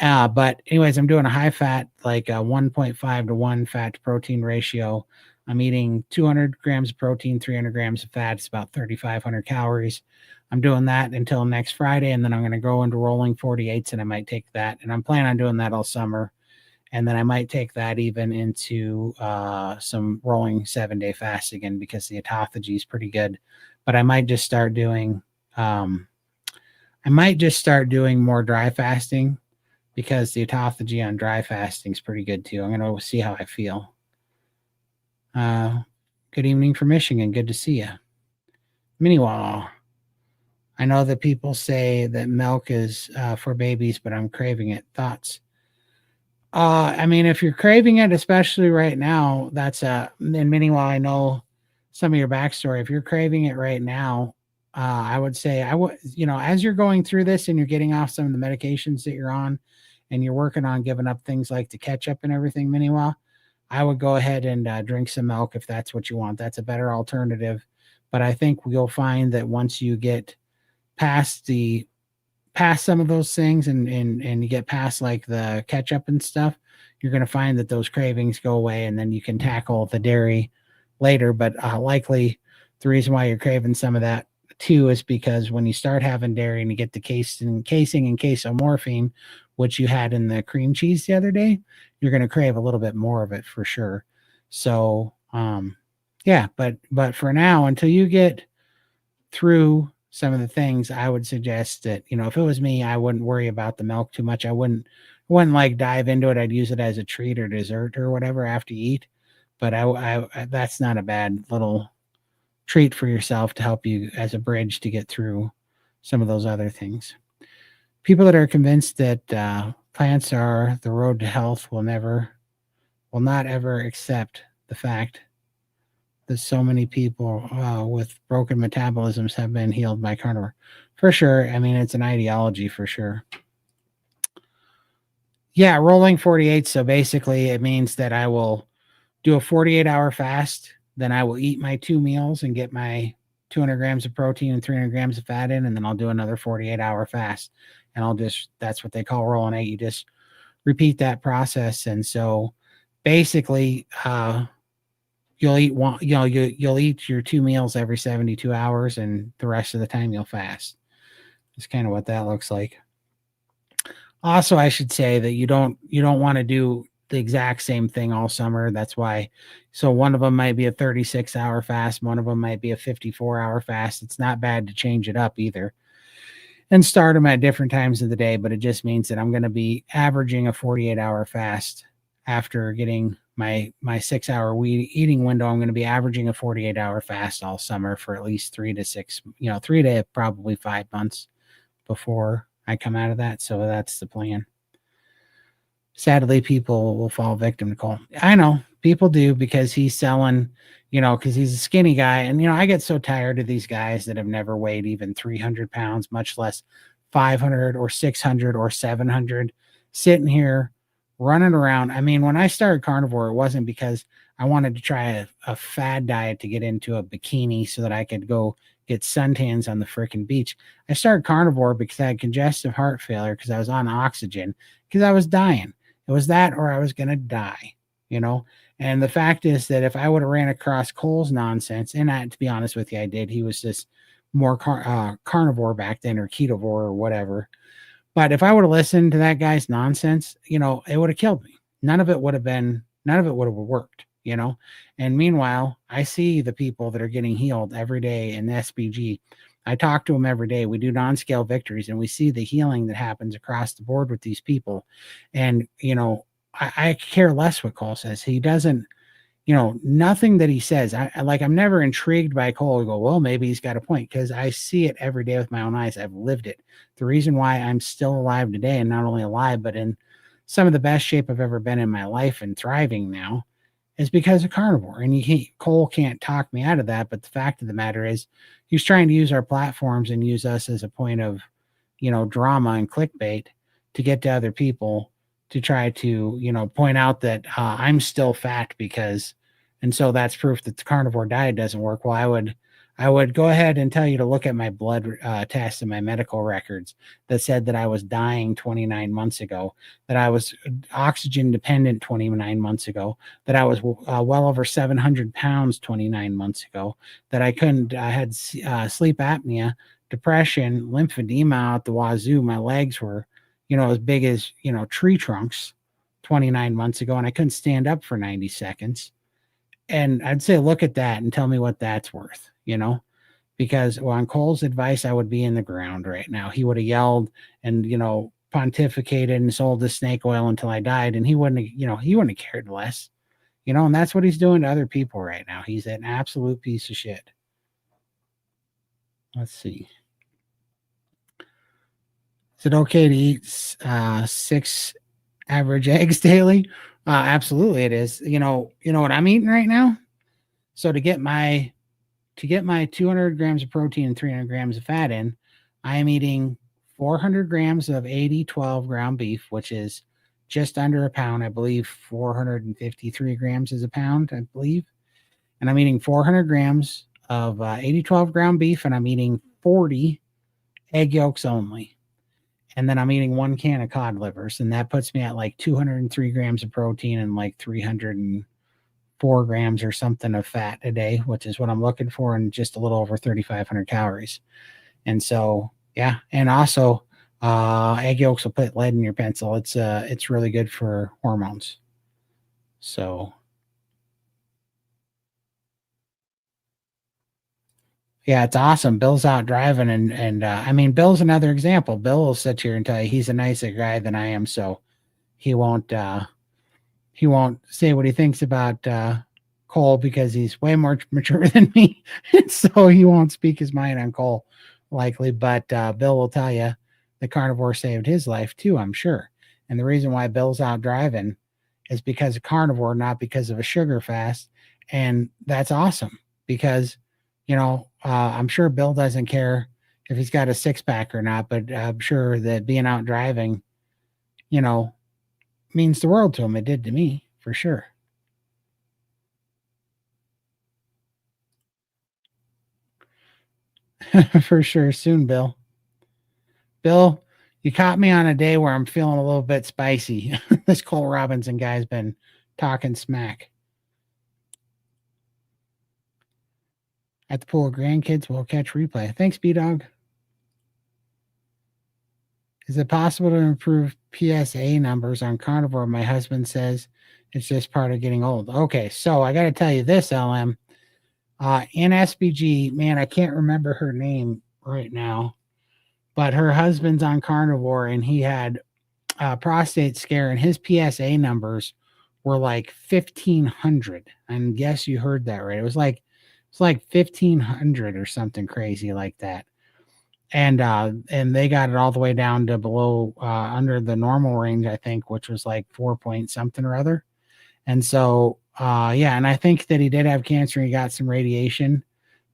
But anyways, I'm doing a high fat, like a 1.5 to 1 fat to protein ratio. I'm eating 200 grams of protein, 300 grams of fat. It's about 3,500 calories. I'm doing that until next Friday, and then I'm going to go into rolling 48s, and I might take that. And I'm planning on doing that all summer. And then I might take that even into some rolling 7-day fast again, because the autophagy is pretty good. But I might just start doing more dry fasting, because the autophagy on dry fasting is pretty good too. I'm going to see how I feel. Good evening from Michigan. Good to see you. Miniwall. I know that people say that milk is for babies, but I'm craving it. Thoughts? I mean, if you're craving it, especially right now, that's and meanwhile, I know some of your backstory. If you're craving it right now, I would say as you're going through this and you're getting off some of the medications that you're on, and you're working on giving up things like the ketchup and everything, meanwhile, I would go ahead and drink some milk if that's what you want. That's a better alternative. But I think you'll find that once you get past some of those things and you get past like the ketchup and stuff, you're going to find that those cravings go away, and then you can tackle the dairy later. But likely the reason why you're craving some of that too is because when you start having dairy and you get the casing and casomorphine, which you had in the cream cheese the other day, you're going to crave a little bit more of it for sure. So yeah, but for now, until you get through some of the things, I would suggest that, if it was me, I wouldn't worry about the milk too much. I wouldn't like dive into it. I'd use it as a treat or dessert or whatever after you eat. But I that's not a bad little treat for yourself to help you as a bridge to get through some of those other things. People that are convinced that plants are the road to health will not ever accept the fact that so many people with broken metabolisms have been healed by carnivore. For sure. I mean, it's an ideology for sure. Yeah, rolling 48. So basically, it means that I will do a 48-hour fast. Then I will eat my 2 meals and get my 200 grams of protein and 300 grams of fat in. And then I'll do another 48-hour fast. And that's what they call rolling 8. You just repeat that process. And so basically, you'll eat one, you'll eat your 2 meals every 72 hours, and the rest of the time you'll fast. It's kind of what that looks like. Also, I should say that you don't want to do the exact same thing all summer. That's why. So one of them might be a 36-hour fast, one of them might be a 54-hour fast. It's not bad to change it up either and start them at different times of the day, but it just means that I'm going to be averaging a 48-hour fast after getting my 6-hour eating window. I'm going to be averaging a 48-hour fast all summer for at least 3 to 6, 3 to probably 5 months before I come out of that. So that's the plan. Sadly, people will fall victim to Cole. I know people do, because he's selling, because he's a skinny guy. And, I get so tired of these guys that have never weighed even 300 pounds, much less 500 or 600 or 700, sitting here running around. I mean, when I started Carnivore, it wasn't because I wanted to try a fad diet to get into a bikini so that I could go get suntans on the freaking beach. I started Carnivore because I had congestive heart failure, because I was on oxygen, because I was dying. It was that, or I was going to die, And the fact is that if I would have ran across Cole's nonsense, and to be honest with you, I did. He was just more carnivore back then, or ketovore, or whatever. But if I would have listened to that guy's nonsense, it would have killed me. None of it would have worked, And meanwhile, I see the people that are getting healed every day in the SBG. I talk to them every day. We do non-scale victories, and we see the healing that happens across the board with these people. And, I care less what Cole says. He doesn't, nothing that he says. I'm never intrigued by Cole. I go, well, maybe he's got a point, because I see it every day with my own eyes. I've lived it. The reason why I'm still alive today, and not only alive, but in some of the best shape I've ever been in my life and thriving now, is because of Carnivore. And Cole can't talk me out of that. But the fact of the matter is, he's trying to use our platforms and use us as a point of, drama and clickbait to get to other people, to try to, point out that I'm still fat because, and so that's proof that the carnivore diet doesn't work. Well, I would go ahead and tell you to look at my blood tests and my medical records that said that I was dying 29 months ago, that I was oxygen dependent 29 months ago, that I was well over 700 pounds 29 months ago, that I had sleep apnea, depression, lymphedema out the wazoo. My legs were, as big as, tree trunks 29 months ago, and I couldn't stand up for 90 seconds. And I'd say, look at that and tell me what that's worth, because on Cole's advice, I would be in the ground right now. He would have yelled and, pontificated and sold the snake oil until I died. And he wouldn't have cared less, and that's what he's doing to other people right now. He's an absolute piece of shit. Let's see. Is it okay to eat 6 average eggs daily? Absolutely it is. You know what I'm eating right now? So to get my 200 grams of protein and 300 grams of fat in, I am eating 400 grams of 80/12 ground beef, which is just under a pound. I believe 453 grams is a pound, I believe. And I'm eating 400 grams of 80/12 ground beef, and I'm eating 40 egg yolks only. And then I'm eating 1 can of cod livers, and that puts me at like 203 grams of protein and like 304 grams or something of fat a day, which is what I'm looking for, and just a little over 3,500 calories. And so, yeah. And also, egg yolks will put lead in your pencil. It's really good for hormones. So, yeah, it's awesome. Bill's out driving, and I mean, Bill's another example. Bill will sit here and tell you he's a nicer guy than I am, so he won't say what he thinks about Cole, because he's way more mature than me, so he won't speak his mind on Cole likely. But Bill will tell you the carnivore saved his life too, I'm sure. And the reason why Bill's out driving is because of carnivore, not because of a sugar fast. And that's awesome, because I'm sure Bill doesn't care if he's got a 6-pack or not, but I'm sure that being out driving, means the world to him. It did to me, for sure. For sure. Soon, Bill. Bill, you caught me on a day where I'm feeling a little bit spicy. This Cole Robinson guy's been talking smack. At the pool of grandkids, we'll catch replay. Thanks, B-Dog. Is it possible to improve PSA numbers on Carnivore? My husband says it's just part of getting old. Okay, so I got to tell you this, LM. In SBG, man, I can't remember her name right now, but her husband's on Carnivore and he had prostate scare and his PSA numbers were like 1,500. And guess you heard that right. It's like 1,500 or something crazy like that. And they got it all the way down to below under the normal range, I think, which was like 4 point something or other. And so yeah, and I think that he did have cancer and he got some radiation,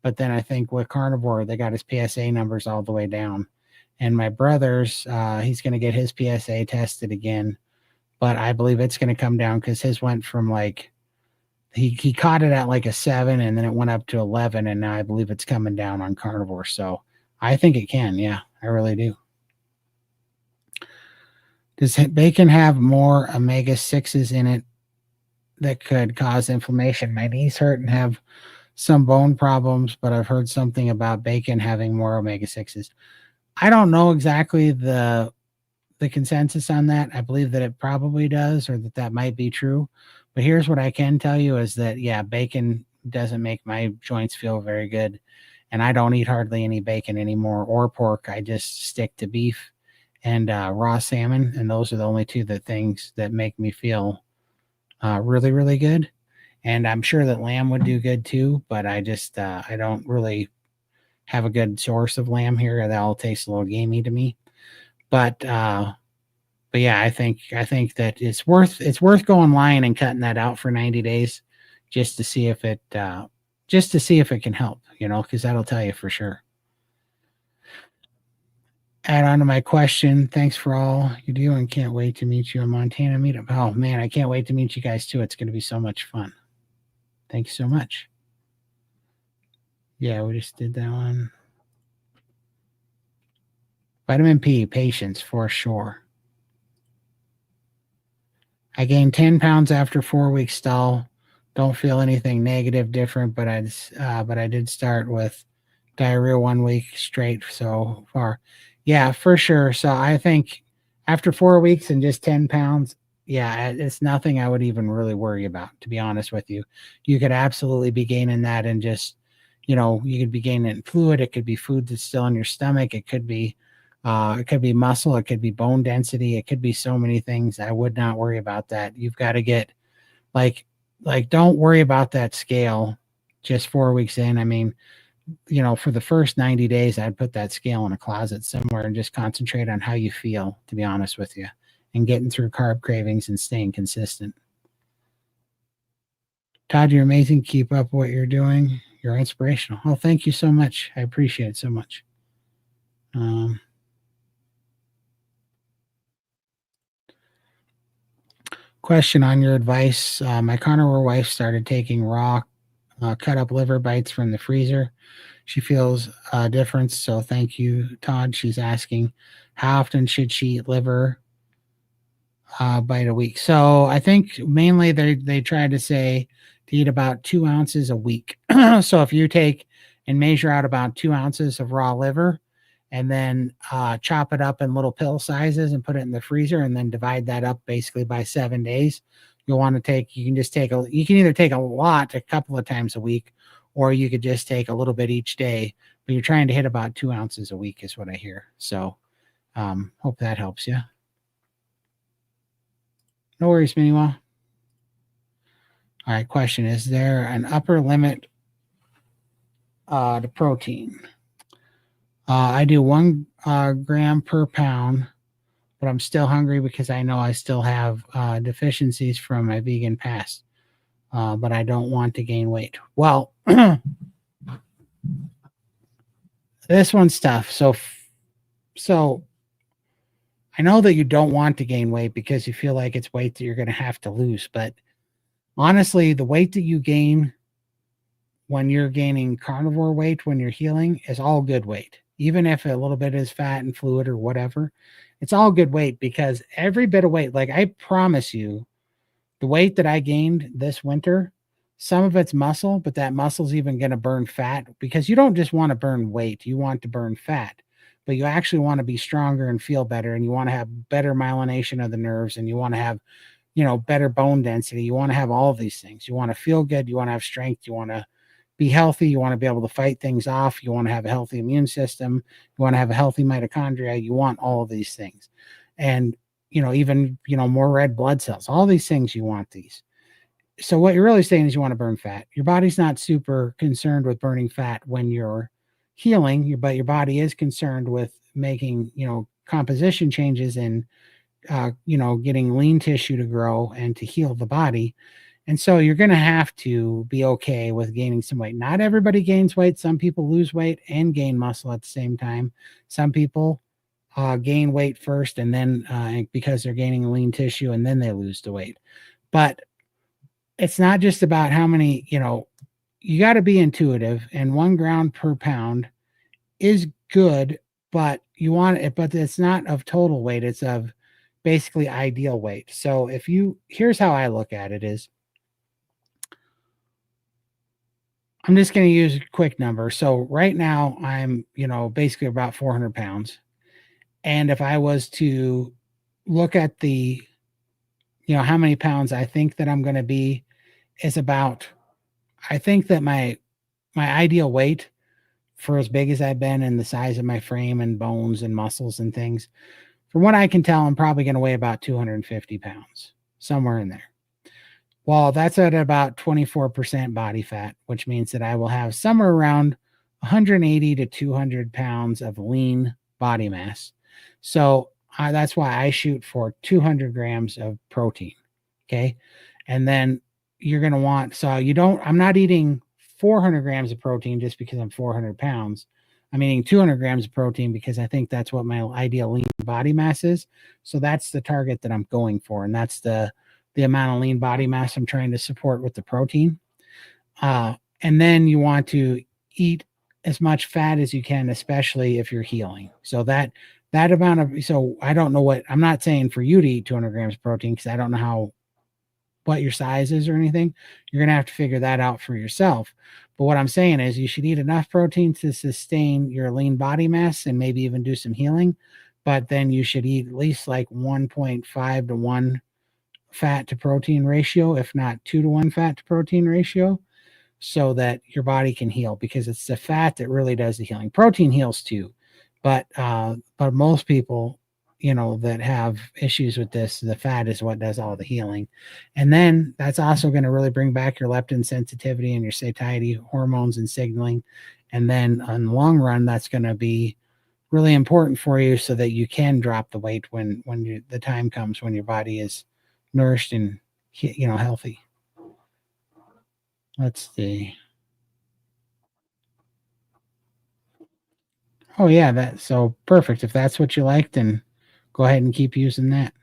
but then I think with Carnivore they got his PSA numbers all the way down. And my brother's he's going to get his PSA tested again, but I believe it's going to come down because his went from like he caught it at like a 7 and then it went up to 11 and now I believe it's coming down on Carnivore. So I think it can. Yeah, I really do. Does bacon have more omega-6s in it that could cause inflammation? My knees hurt and have some bone problems, but I've heard something about bacon having more omega-6s. I don't know exactly the consensus on that. I believe that it probably does, or that might be true. But here's what I can tell you is that, yeah, bacon doesn't make my joints feel very good. And I don't eat hardly any bacon anymore or pork. I just stick to beef and raw salmon. And those are the only two things that make me feel really, really good. And I'm sure that lamb would do good too, but I just, I don't really have a good source of lamb here. That all tastes a little gamey to me. But yeah, I think that it's worth going lying and cutting that out for 90 days just to see if it can help, because that'll tell you for sure. Add on to my question. Thanks for all you do and can't wait to meet you in Montana meetup. Oh man, I can't wait to meet you guys too. It's going to be so much fun. Thanks so much. Yeah, we just did that one. Vitamin P, patience for sure. I gained 10 pounds after 4 weeks stall. Don't feel anything negative different, but I did start with diarrhea 1 week straight so far. Yeah, for sure. So I think after 4 weeks and just 10 pounds, yeah, it's nothing I would even really worry about, to be honest with you. You could absolutely be gaining that and just, you could be gaining fluid. It could be food that's still in your stomach. It could be muscle. It could be bone density. It could be so many things. I would not worry about that. You've got to get like, don't worry about that scale just 4 weeks in. I mean, for the first 90 days, I'd put that scale in a closet somewhere and just concentrate on how you feel, to be honest with you, and getting through carb cravings and staying consistent. Todd, you're amazing. Keep up what you're doing. You're inspirational. Oh, thank you so much. I appreciate it so much. Question on your advice. My carnivore wife started taking raw cut up liver bites from the freezer. She feels a difference. So thank you, Todd. She's asking, how often should she eat liver bite a week? So I think mainly they try to say to eat about 2 ounces a week. So if you take and measure out about 2 ounces of raw liver and then chop it up in little pill sizes and put it in the freezer and then divide that up basically by 7 days, you can either take a lot a couple of times a week, or you could just take a little bit each day, but you're trying to hit about 2 ounces a week is what I hear. So hope that helps you. No worries, Miniwall. All right, question. Is there an upper limit to protein? I do 1 gram per pound, but I'm still hungry because I know I still have deficiencies from my vegan past, but I don't want to gain weight. Well, this one's tough. So I know that you don't want to gain weight because you feel like it's weight that you're going to have to lose, but honestly, the weight that you gain when you're gaining carnivore weight, when you're healing, is all good weight. Even if a little bit is fat and fluid or whatever, it's all good weight, because every bit of weight, like I promise you, the weight that I gained this winter Some of it's muscle, but that muscle's even going to burn fat because you don't just want to burn weight, you want to burn fat, but you actually want to be stronger and feel better, and you want to have better myelination of the nerves, and you want to have, better bone density. You want to have all of these things. You want to feel good, you want to have strength, you want to be healthy, you want to be able to fight things off, you want to have a healthy immune system, you want to have a healthy mitochondria, you want all of these things. And even more red blood cells, all these things, you want these. So what you're really saying is you want to burn fat. Your body's not super concerned with burning fat when you're healing, but your body is concerned with making, composition changes and getting lean tissue to grow and to heal the body. And so you're going to have to be okay with gaining some weight. Not everybody gains weight. Some people lose weight and gain muscle at the same time. Some people gain weight first, and then because they're gaining lean tissue, and then they lose the weight. But it's not just about how many, you got to be intuitive, and 1 gram per pound is good, but you want it, but it's not of total weight, it's of basically ideal weight. So here's how I look at it is, I'm just going to use a quick number. So right now I'm, basically about 400 pounds. And if I was to look at the, how many pounds I think that I'm going to be, is about, I think that my ideal weight for as big as I've been and the size of my frame and bones and muscles and things, from what I can tell, I'm probably going to weigh about 250 pounds, somewhere in there. Well, that's at about 24% body fat, which means that I will have somewhere around 180 to 200 pounds of lean body mass. So that's why I shoot for 200 grams of protein. Okay. And then you're going to want, so I'm not eating 400 grams of protein just because I'm 400 pounds. I'm eating 200 grams of protein because I think that's what my ideal lean body mass is. So that's the target that I'm going for. And that's the amount of lean body mass I'm trying to support with the protein. And then you want to eat as much fat as you can, especially if you're healing. So that amount of, so I don't know I'm not saying for you to eat 200 grams of protein because I don't know what your size is or anything. You're going to have to figure that out for yourself. But what I'm saying is you should eat enough protein to sustain your lean body mass and maybe even do some healing. But then you should eat at least like 1.5 to 1 fat to protein ratio, if not 2 to 1 fat to protein ratio, so that your body can heal, because it's the fat that really does the healing. Protein heals too, but most people, that have issues with this, the fat is what does all the healing. And then that's also going to really bring back your leptin sensitivity and your satiety hormones and signaling. And then in the long run, that's going to be really important for you so that you can drop the weight when the time comes when your body is nourished and healthy. Let's see. Oh yeah, that so perfect. If that's what you like, then go ahead and keep using that.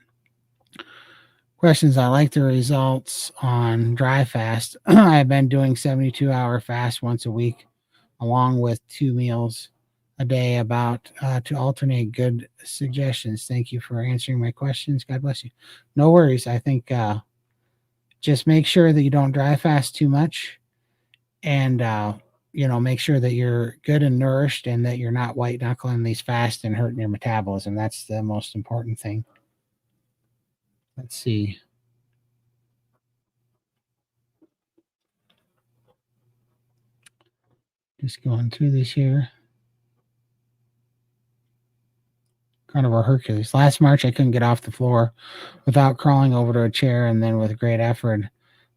Questions. I like the results on dry fast. I've been doing 72-hour fast once a week, along with 2 meals a day, about to alternate. Good suggestions. Thank you for answering my questions. God bless you. No worries. I think just make sure that you don't dry fast too much, and make sure that you're good and nourished, and that you're not white knuckling these fast and hurting your metabolism. That's the most important thing. Let's see. Just going through this here. Carnivore Hercules. Last March, I couldn't get off the floor without crawling over to a chair, and then with great effort.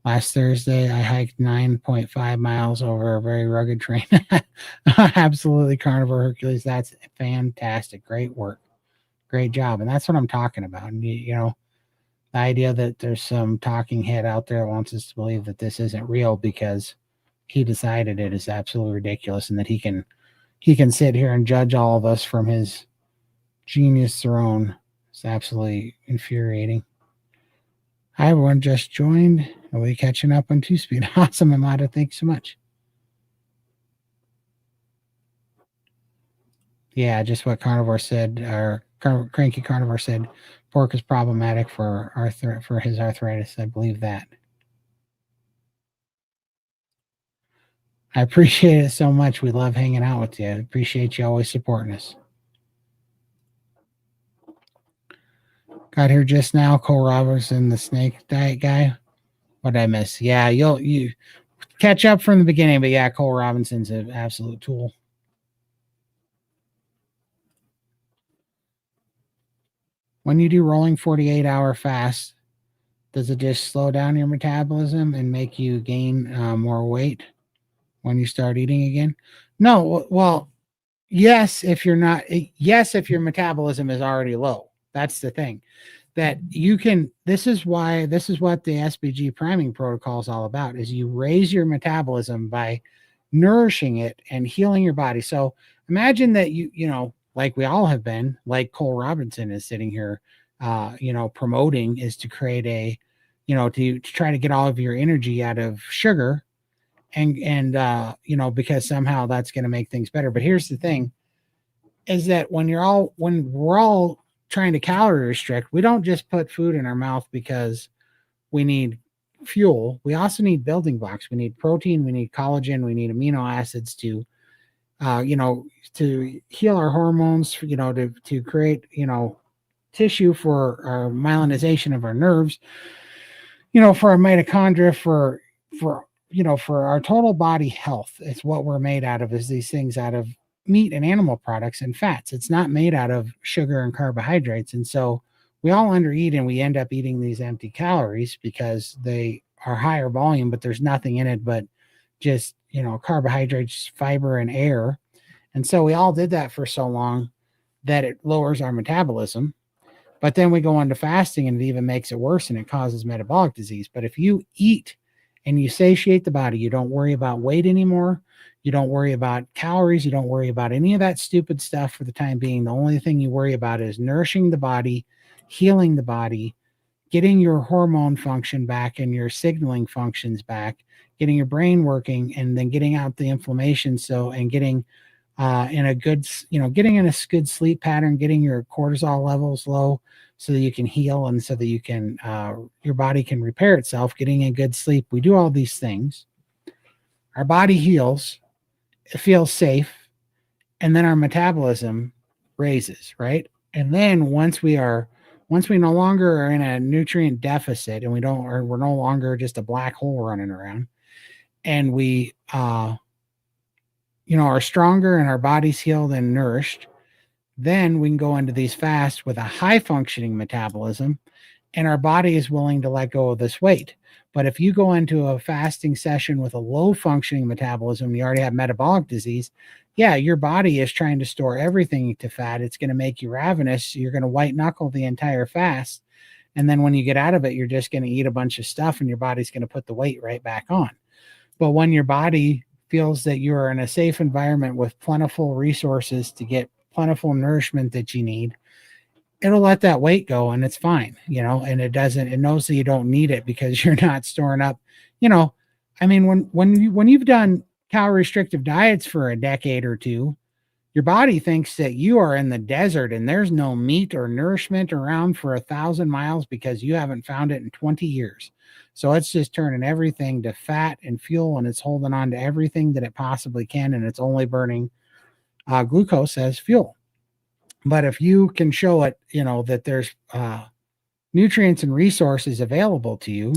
Last Thursday, I hiked 9.5 miles over a very rugged terrain. Absolutely, Carnivore Hercules. That's fantastic. Great work. Great job. And that's what I'm talking about. And, the idea that there's some talking head out there that wants us to believe that this isn't real because he decided it is absolutely ridiculous, and that he can sit here and judge all of us from his genius throne. It's absolutely infuriating. Hi, everyone just joined. Are we catching up on two speed? Awesome, Amada. Thanks so much. Yeah, just what Carnivore said, or Cranky Carnivore said. Pork is problematic for his arthritis. I believe that. I appreciate it so much. We love hanging out with you. I appreciate you always supporting us. Got here just now. Cole Robertson, the snake diet guy. What did I miss? Yeah, you catch up from the beginning, but yeah, Cole Robinson's an absolute tool. When you do rolling 48-hour fast, does it just slow down your metabolism and make you gain more weight when you start eating again? No, well, yes, if you're not, yes, if your metabolism is already low. That's the thing that you can. This is what the SBG priming protocol is all about: is you raise your metabolism by nourishing it and healing your body. So imagine that like we all have been, like Cole Robinson is sitting here, promoting, is to create a, to try to get all of your energy out of sugar, and because somehow that's going to make things better. But here's the thing: is that when we're all trying to calorie restrict, we don't just put food in our mouth because we need fuel. We also need building blocks. We need protein, we need collagen, we need amino acids to uh, you know to heal our hormones, to create tissue for our myelinization of our nerves, for our mitochondria, for our total body health. It's what we're made out of, is these things out of meat and animal products and fats. It's not made out of sugar and carbohydrates. And so we all undereat and we end up eating these empty calories because they are higher volume, but there's nothing in it but just, carbohydrates, fiber, and air. And so we all did that for so long that it lowers our metabolism. But then we go on to fasting and it even makes it worse and it causes metabolic disease. But if you eat and you satiate the body, you don't worry about weight anymore. You don't worry about calories. You don't worry about any of that stupid stuff for the time being. The only thing you worry about is nourishing the body, healing the body, getting your hormone function back and your signaling functions back, getting your brain working, and then getting out the inflammation. And getting in a good, getting in a good sleep pattern, getting your cortisol levels low so that you can heal and so that you can, your body can repair itself, getting a good sleep. We do all these things. Our body heals, it feels safe, and then our metabolism raises, right? And then once we no longer are in a nutrient deficit and we're no longer just a black hole running around, and we, are stronger and our body's healed and nourished, then we can go into these fasts with a high functioning metabolism and our body is willing to let go of this weight. But if you go into a fasting session with a low functioning metabolism, you already have metabolic disease. Yeah, your body is trying to store everything to fat. It's going to make you ravenous. You're going to white knuckle the entire fast. And then when you get out of it, you're just going to eat a bunch of stuff and your body's going to put the weight right back on. But when your body feels that you are in a safe environment with plentiful resources to get plentiful nourishment that you need, it'll let that weight go and it's fine, and it knows that you don't need it because you're not storing up, you know, I mean, when you've done calorie restrictive diets for a decade or two, your body thinks that you are in the desert and there's no meat or nourishment around for 1,000 miles because you haven't found it in 20 years. So it's just turning everything to fat and fuel and it's holding on to everything that it possibly can. And it's only burning glucose as fuel. But if you can show it, that there's nutrients and resources available to you,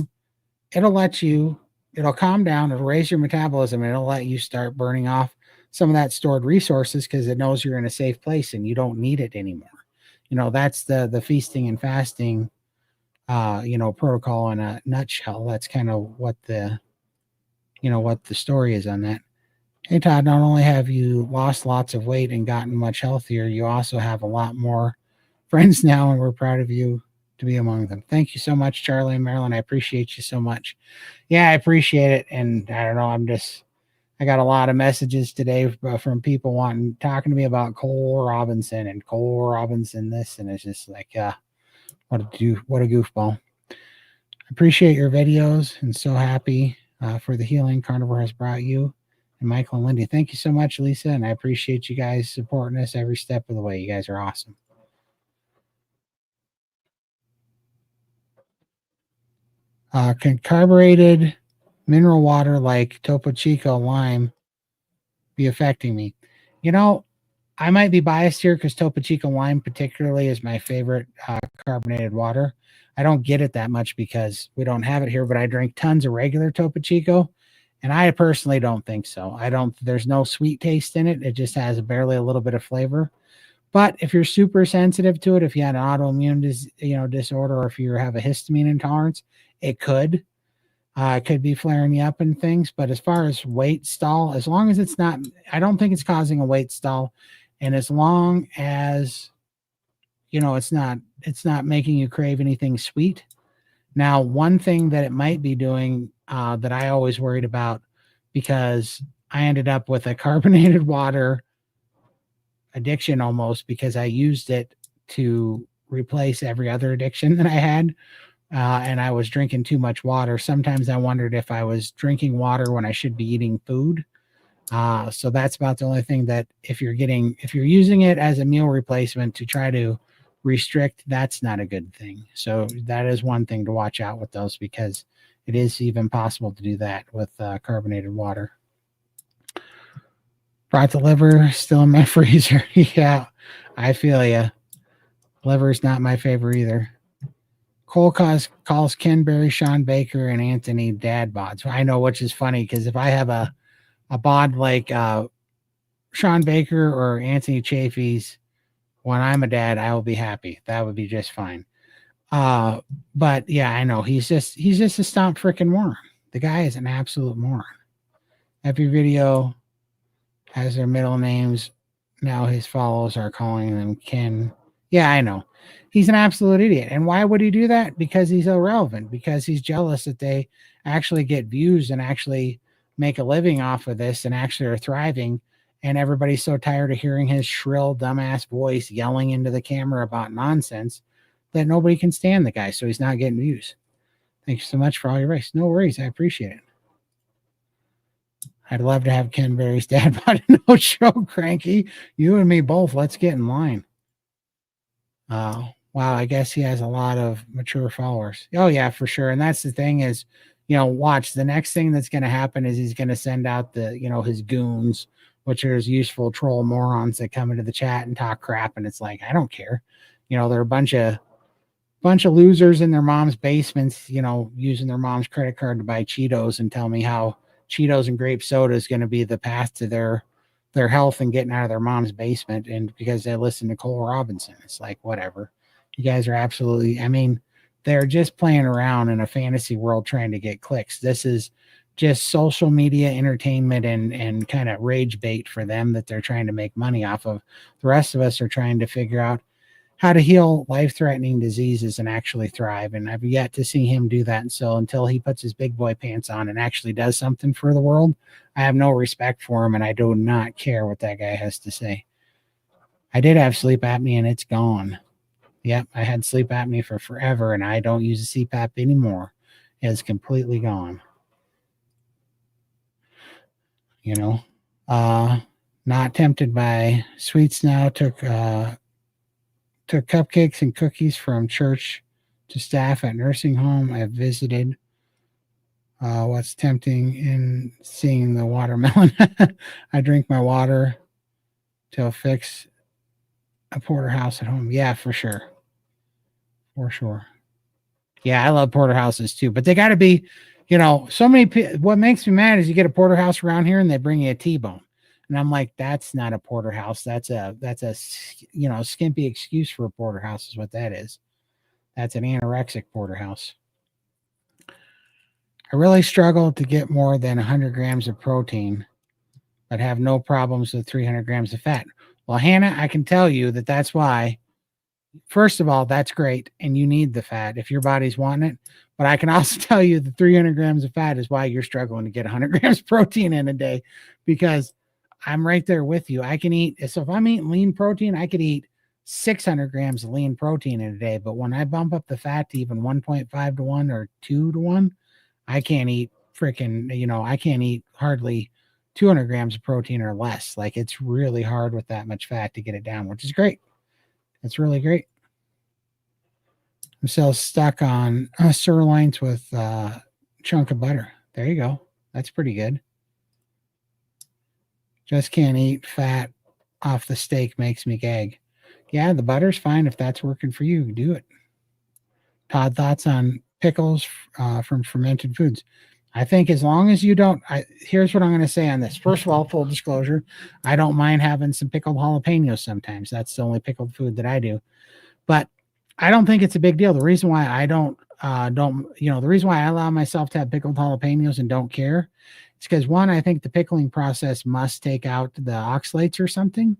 it'll calm down, it'll raise your metabolism, and it'll let you start burning off some of that stored resources because it knows you're in a safe place and you don't need it anymore. That's the feasting and fasting, protocol in a nutshell. That's kind of what the story is on that. Hey, Todd, not only have you lost lots of weight and gotten much healthier, you also have a lot more friends now, and we're proud of you to be among them. Thank you so much, Charlie and Marilyn. I appreciate you so much. Yeah, I appreciate it. And I don't know, I got a lot of messages today from people talking to me about Cole Robinson and Cole Robinson this, and it's just like, what a goofball. Appreciate your videos and so happy for the healing Carnivore has brought you. And Michael and Lindy, thank you so much, Lisa, and I appreciate you guys supporting us every step of the way. You guys are awesome. Carbureted mineral water like Topo Chico lime be affecting me. You know, I might be biased here because Topo Chico Lime, particularly, is my favorite carbonated water. I don't get it that much because we don't have it here, but I drink tons of regular Topo Chico, and I personally don't think so. I don't. There's no sweet taste in it. It just has barely a little bit of flavor. But if you're super sensitive to it, if you had an autoimmune disorder, or if you have a histamine intolerance, it could be flaring you up and things. But as far as weight stall, as long as it's not, I don't think it's causing a weight stall, and as long as it's not making you crave anything sweet. Now, one thing that it might be doing that I always worried about, because I ended up with a carbonated water addiction almost because I used it to replace every other addiction that I had. And I was drinking too much water. Sometimes I wondered if I was drinking water when I should be eating food. So that's about the only thing that if you're using it as a meal replacement to try to restrict, that's not a good thing. So that is one thing to watch out with those, because it is even possible to do that with carbonated water. Brought the liver still in my freezer. Yeah, I feel you. Liver's not my favorite either. Cole calls Ken Berry, Sean Baker, and Anthony dad bods. I know, which is funny because if I have a bod like Sean Baker or Anthony Chafee's, when I'm a dad, I will be happy. That would be just fine. But yeah, I know he's just a stomp freaking moron. The guy is an absolute moron. Every video has their middle names. Now his followers are calling them Ken. Yeah, I know. He's an absolute idiot. And why would he do that? Because he's irrelevant, because he's jealous that they actually get views and actually make a living off of this and actually are thriving. And everybody's so tired of hearing his shrill, dumbass voice yelling into the camera about nonsense that nobody can stand the guy. So he's not getting views. Thank you so much for all your advice. No worries. I appreciate it. I'd love to have Ken Berry's dad on a no show, Cranky. You and me both. Let's get in line. Wow, I guess he has a lot of mature followers. Oh yeah, for sure. And that's the thing is, watch, the next thing that's going to happen is he's going to send out his goons, which are his useful troll morons that come into the chat and talk crap. And it's like, I don't care. They're a bunch of losers in their mom's basements, using their mom's credit card to buy Cheetos and tell me how Cheetos and grape soda is going to be the path to their health and getting out of their mom's basement. And because they listen to Cole Robinson, it's like, whatever. You guys are absolutely, they're just playing around in a fantasy world trying to get clicks. This is just social media entertainment and kind of rage bait for them that they're trying to make money off of. The rest of us are trying to figure out how to heal life-threatening diseases and actually thrive. And I've yet to see him do that. And so until he puts his big boy pants on and actually does something for the world, I have no respect for him, and I do not care what that guy has to say. I did have sleep apnea, and it's gone. Yep, I had sleep apnea for forever, and I don't use a CPAP anymore. It's completely gone. Not tempted by sweets now. Took cupcakes and cookies from church to staff at nursing home I have visited. What's tempting in seeing the watermelon? I drink my water to fix a porterhouse at home. Yeah, for sure. For sure. Yeah, I love porterhouses too, but they got to be, so many. What makes me mad is you get a porterhouse around here and they bring you a T-bone. And I'm like, that's not a porterhouse. That's a skimpy excuse for a porterhouse is what that is. That's an anorexic porterhouse. I really struggle to get more than 100 grams of protein, but have no problems with 300 grams of fat. Well, Hannah, I can tell you that that's why. First of all, that's great, and you need the fat if your body's wanting it. But I can also tell you the 300 grams of fat is why you're struggling to get 100 grams of protein in a day, because I'm right there with you. I can eat, so if I'm eating lean protein, I could eat 600 grams of lean protein in a day. But when I bump up the fat to even 1.5 to 1 or 2 to 1, I can't eat I can't eat hardly 200 grams of protein or less. Like, it's really hard with that much fat to get it down, which is great. It's really great. I'm still stuck on sirloins with chunk of butter. There you go. That's pretty good. Just can't eat fat off the steak, makes me gag. Yeah, the butter's fine if that's working for you. Do it. Todd, thoughts on pickles from fermented foods? I think as long as you don't, here's what I'm going to say on this. First of all, full disclosure, I don't mind having some pickled jalapenos sometimes. That's the only pickled food that I do. But I don't think it's a big deal. The reason why I the reason why I allow myself to have pickled jalapenos and don't care, it's because one, I think the pickling process must take out the oxalates or something.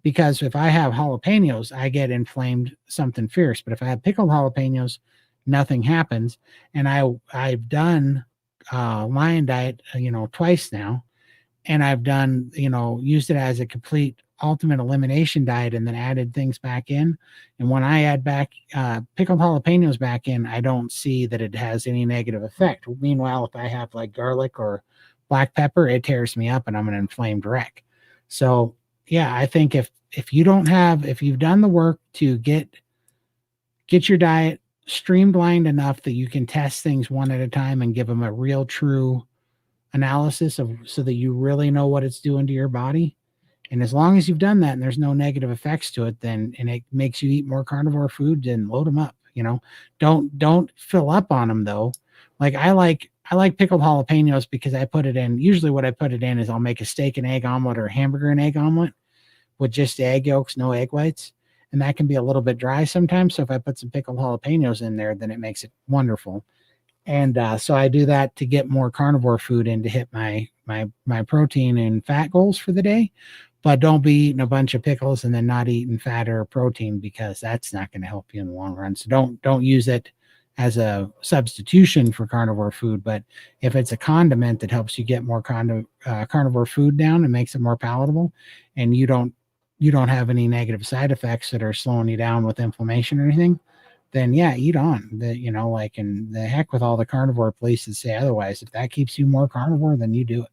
Because if I have jalapenos, I get inflamed something fierce. But if I have pickled jalapenos, nothing happens. And I've done lion diet, twice now, and I've done, used it as a complete ultimate elimination diet and then added things back in. And when I add back pickled jalapenos back in, I don't see that it has any negative effect. Meanwhile, if I have like garlic or black pepper, it tears me up and I'm an inflamed wreck. So yeah, I think if you've done the work to get your diet streamlined enough that you can test things one at a time and give them a real true analysis of so that you really know what it's doing to your body. And as long as you've done that and there's no negative effects to it, then and it makes you eat more carnivore food, then load them up. Don't fill up on them though. Like I like pickled jalapenos because I put it in. Usually, what I put it in is I'll make a steak and egg omelet or a hamburger and egg omelet with just the egg yolks, no egg whites, and that can be a little bit dry sometimes. So if I put some pickled jalapenos in there, then it makes it wonderful. And so I do that to get more carnivore food in to hit my protein and fat goals for the day. But don't be eating a bunch of pickles and then not eating fat or protein because that's not going to help you in the long run. So don't use it as a substitution for carnivore food. But if it's a condiment that helps you get more carnivore food down and makes it more palatable, and you don't have any negative side effects that are slowing you down with inflammation or anything, then yeah, eat on. And the heck with all the carnivore police that say otherwise. If that keeps you more carnivore, then you do it.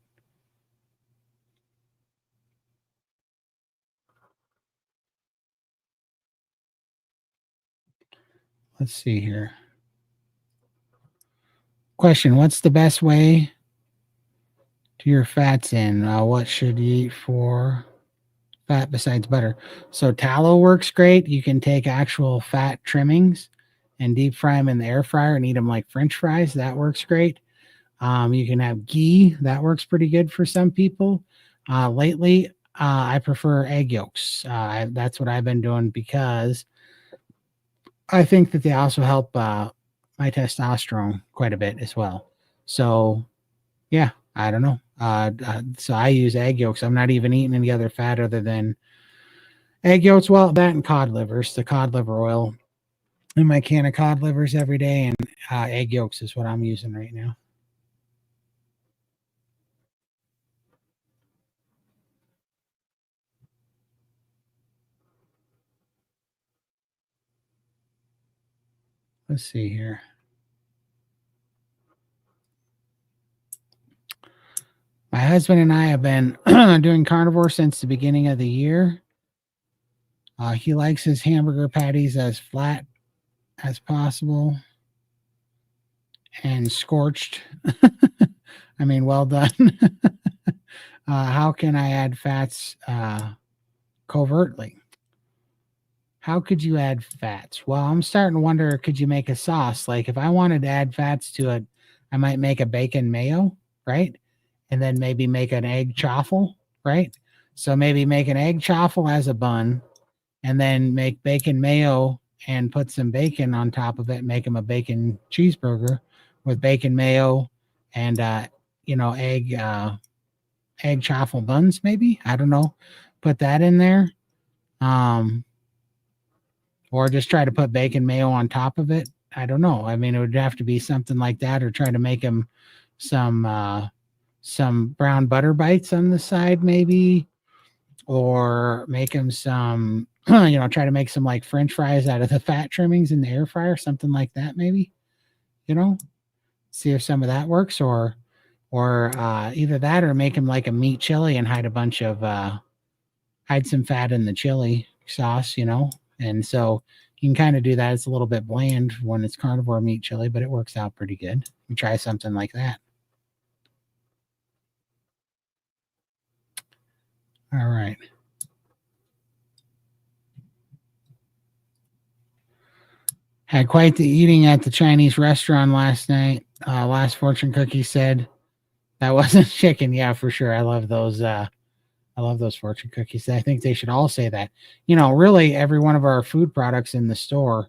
Let's see here. Question: what's the best way to your fats in? What should you eat for fat besides butter? So tallow works great. You can take actual fat trimmings and deep fry them in the air fryer and eat them like French fries. That works great. You can have ghee. That works pretty good for some people. Lately, I prefer egg yolks. That's what I've been doing because I think that they also help my testosterone quite a bit as well. So, yeah, I don't know. So I use egg yolks. I'm not even eating any other fat other than egg yolks. Well, that and cod livers, the cod liver oil in my can of cod livers every day, and egg yolks is what I'm using right now. Let's see here. My husband and I have been doing carnivore since the beginning of the year. He likes his hamburger patties as flat as possible and scorched. I mean, well done. How can I add fats covertly? How could you add fats? Well, I'm starting to wonder, could you make a sauce? Like if I wanted to add fats to it, I might make a bacon mayo, right? And then maybe make an egg chaffle, right? So maybe make an egg chaffle as a bun and then make bacon mayo and put some bacon on top of it, make them a bacon cheeseburger with bacon mayo and egg chaffle buns, maybe. I don't know. Put that in there. Um, or just try to put bacon mayo on top of it. I don't know. I mean, it would have to be something like that, or try to make them some brown butter bites on the side, maybe, or make them some, try to make some like French fries out of the fat trimmings in the air fryer, something like that, maybe. You know, see if some of that works, or either that, or make them like a meat chili and hide some fat in the chili sauce, and so you can kind of do that. It's a little bit bland when it's carnivore meat chili, but it works out pretty good. You try something like that. All right. Had quite the eating at the Chinese restaurant last night. Last fortune cookie said that wasn't chicken. Yeah, for sure. I love those. I love those fortune cookies. I think they should all say that. Really, every one of our food products in the store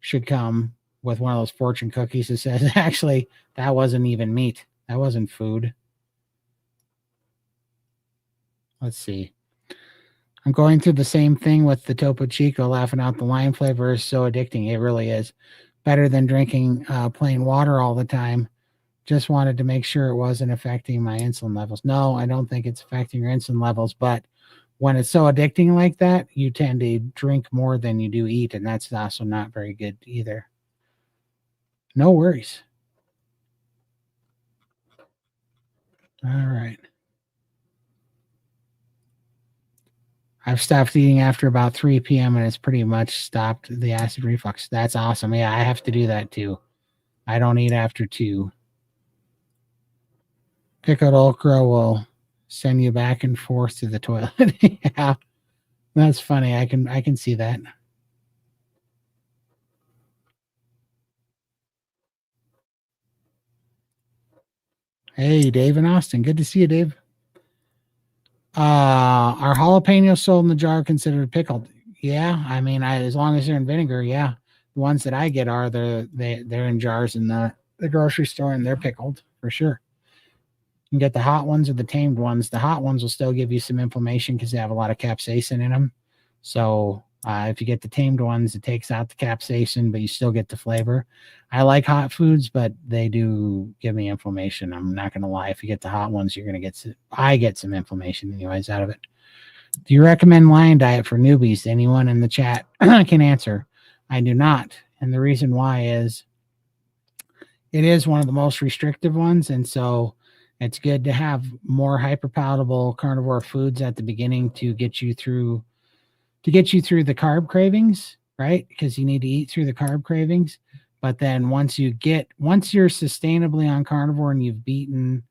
should come with one of those fortune cookies that says, actually, that wasn't even meat. That wasn't food. Let's see. I'm going through the same thing with the Topo Chico, laughing out the lime flavor is so addicting. It really is. Better than drinking plain water all the time. Just wanted to make sure it wasn't affecting my insulin levels. No, I don't think it's affecting your insulin levels, but when it's so addicting like that, you tend to drink more than you do eat, and that's also not very good either. No worries. All right. I've stopped eating after about 3 p.m. and it's pretty much stopped the acid reflux. That's awesome. Yeah, I have to do that too. I don't eat after 2. Pickled okra will send you back and forth to the toilet. Yeah, that's funny. I can see that. Hey, Dave and Austin. Good to see you, Dave. Are jalapenos sold in the jar considered pickled? Yeah, I mean, as long as they're in vinegar, yeah. The ones that I get are they're in jars in the grocery store and they're pickled for sure. You can get the hot ones or the tamed ones. The hot ones will still give you some inflammation because they have a lot of capsaicin in them. So if you get the tamed ones, it takes out the capsaicin, but you still get the flavor. I like hot foods, but they do give me inflammation. I'm not going to lie. If you get the hot ones, you're going to I get some inflammation anyways out of it. Do you recommend lion diet for newbies? Anyone in the chat can answer. I do not. And the reason why is it is one of the most restrictive ones. And so it's good to have more hyperpalatable carnivore foods at the beginning to get you through the carb cravings, right? Because you need to eat through the carb cravings. But then once you're sustainably on carnivore and you've beaten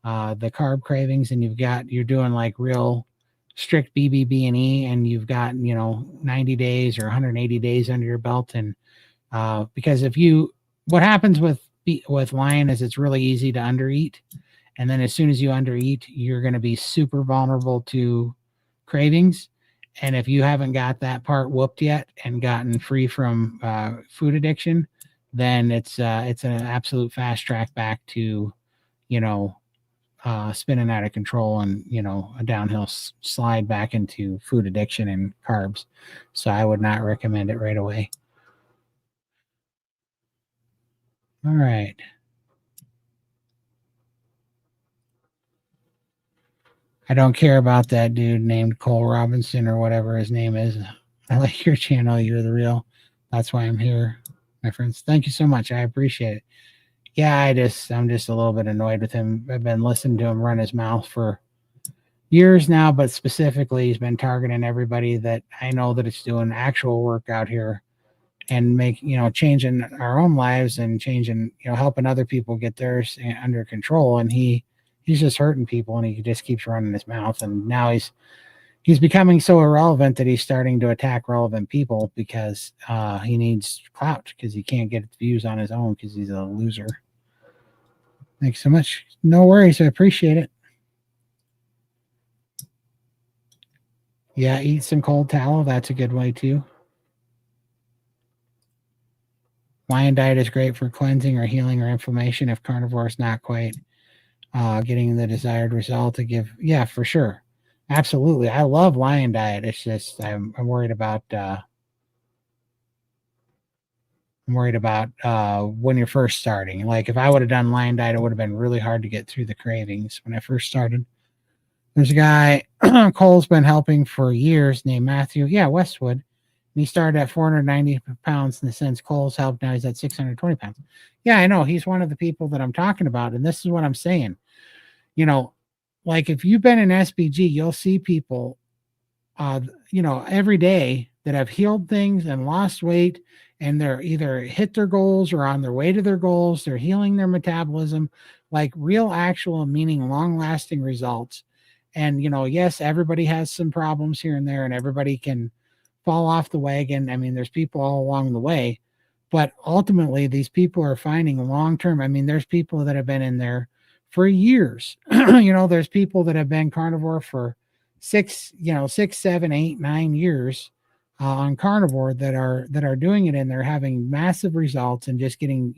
the carb cravings and you're doing like real strict BBB&E and you've got 90 days or 180 days under your belt, and because what happens with lion is it's really easy to undereat, and then as soon as you undereat, you're going to be super vulnerable to cravings. And if you haven't got that part whooped yet and gotten free from food addiction, then it's an absolute fast track back to spinning out of control and a downhill slide back into food addiction and carbs. So I would not recommend it right away. All right. I don't care about that dude named Cole Robinson or whatever his name is. I like your channel. You're the real. That's why I'm here, my friends. Thank you so much. I appreciate it. Yeah, I'm just a little bit annoyed with him. I've been listening to him run his mouth for years now, but specifically he's been targeting everybody that I know that it's doing actual work out here and changing our own lives and changing, helping other people get theirs under control. And he's just hurting people and he just keeps running his mouth. And now he's becoming so irrelevant that he's starting to attack relevant people because he needs clout because he can't get views on his own because he's a loser. Thanks so much. No worries. I appreciate it. Yeah, eat some cold tallow. That's a good way too. Lion diet is great for cleansing or healing or inflammation if carnivore is not quite getting the desired result to give. Yeah, for sure. Absolutely. I love lion diet. It's just I'm worried about when you're first starting. Like if I would have done lion diet, it would have been really hard to get through the cravings when I first started. There's a guy Cole's been helping for years named Matthew. Yeah, Westwood. And he started at 490 pounds, and since Cole's helped, now he's at 620 pounds. Yeah, I know. He's one of the people that I'm talking about. And this is what I'm saying. Like if you've been in SBG, you'll see people, every day that have healed things and lost weight, and they're either hit their goals or on their way to their goals. They're healing their metabolism, like real, actual, meaning long lasting results. And, yes, everybody has some problems here and there, and everybody can fall off the wagon. I mean, there's people all along the way, but ultimately, these people are finding long term. I mean, there's people that have been in there for years. There's people that have been carnivore for 6, 7, 8, 9 years on carnivore that are doing it, and they're having massive results and just getting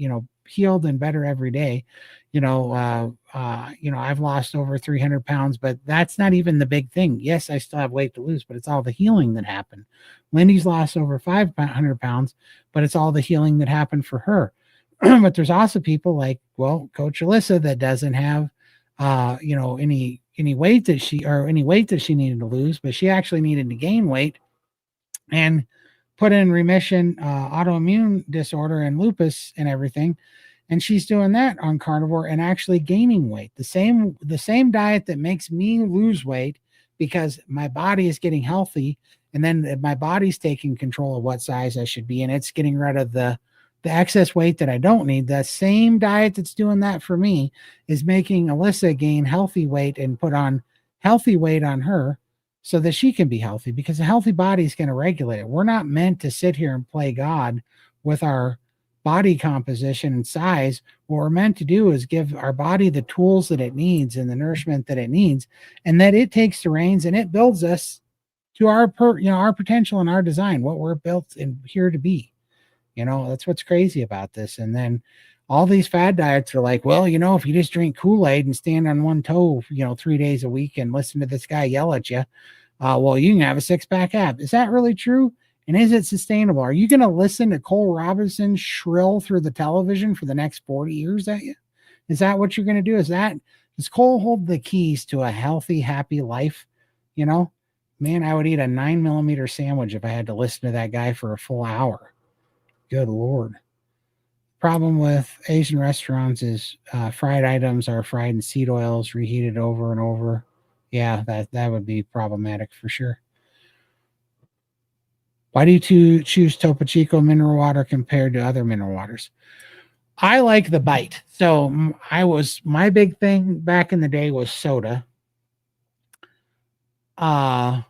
healed and better every day. I've lost over 300 pounds, but that's not even the big thing. Yes, I still have weight to lose, but it's all the healing that happened. Lindy's lost over 500 pounds, but it's all the healing that happened for her. But there's also people like, well, Coach Alyssa that doesn't have, any weight that she needed to lose, but she actually needed to gain weight and put in remission autoimmune disorder and lupus and everything. And she's doing that on carnivore and actually gaining weight. The same diet that makes me lose weight because my body is getting healthy, and then my body's taking control of what size I should be, and it's getting rid of the excess weight that I don't need. The same diet that's doing that for me is making Alyssa gain healthy weight and put on healthy weight on her so that she can be healthy, because a healthy body is going to regulate it. We're not meant to sit here and play God with our body composition and size. What we're meant to do is give our body the tools that it needs and the nourishment that it needs, and that it takes the reins and it builds us to our potential and our design, what we're built and here to be. That's what's crazy about this. And then all these fad diets are like, well, if you just drink Kool-Aid and stand on one toe, 3 days a week and listen to this guy yell at you, well, you can have a six-pack ab. Is that really true? And is it sustainable? Are you going to listen to Cole Robinson shrill through the television for the next 40 years at you? Is that what you're going to do? Does Cole hold the keys to a healthy, happy life? Man, I would eat a 9mm sandwich if I had to listen to that guy for a full hour. Good Lord. Problem with Asian restaurants is fried items are fried in seed oils, reheated over and over. Yeah, that would be problematic for sure. Why do you choose Topo Chico mineral water compared to other mineral waters? I like the bite. So my big thing back in the day was soda. And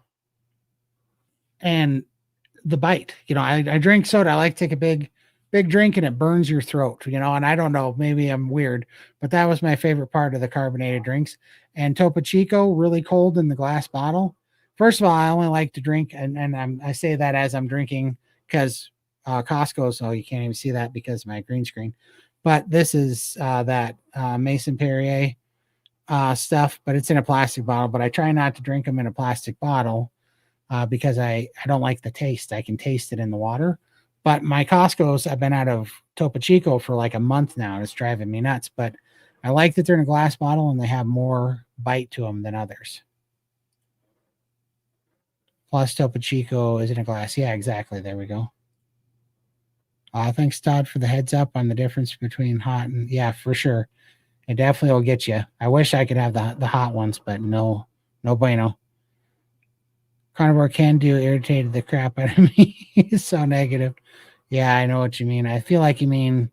the bite, I drink soda. I like to take a big drink and it burns your throat, and I don't know, maybe I'm weird, but that was my favorite part of the carbonated drinks. And Topo Chico, really cold in the glass bottle. First of all, I only like to drink, and I say that as I'm drinking because Costco, so you can't even see that because of my green screen. But this is that Mason Perrier stuff, but it's in a plastic bottle. But I try not to drink them in a plastic bottle because I don't like the taste. I can taste it in the water. But my Costco's, I've been out of Topo Chico for like a month now, and it's driving me nuts. But I like that they're in a glass bottle and they have more bite to them than others. Plus, Topo Chico is in a glass. Yeah, exactly. There we go. Thanks, Todd, for the heads up on the difference between hot and, yeah, for sure. It definitely will get you. I wish I could have the hot ones, but no bueno. Carnivore can do irritated the crap out of me. It's so negative. Yeah, I know what you mean. I feel like you mean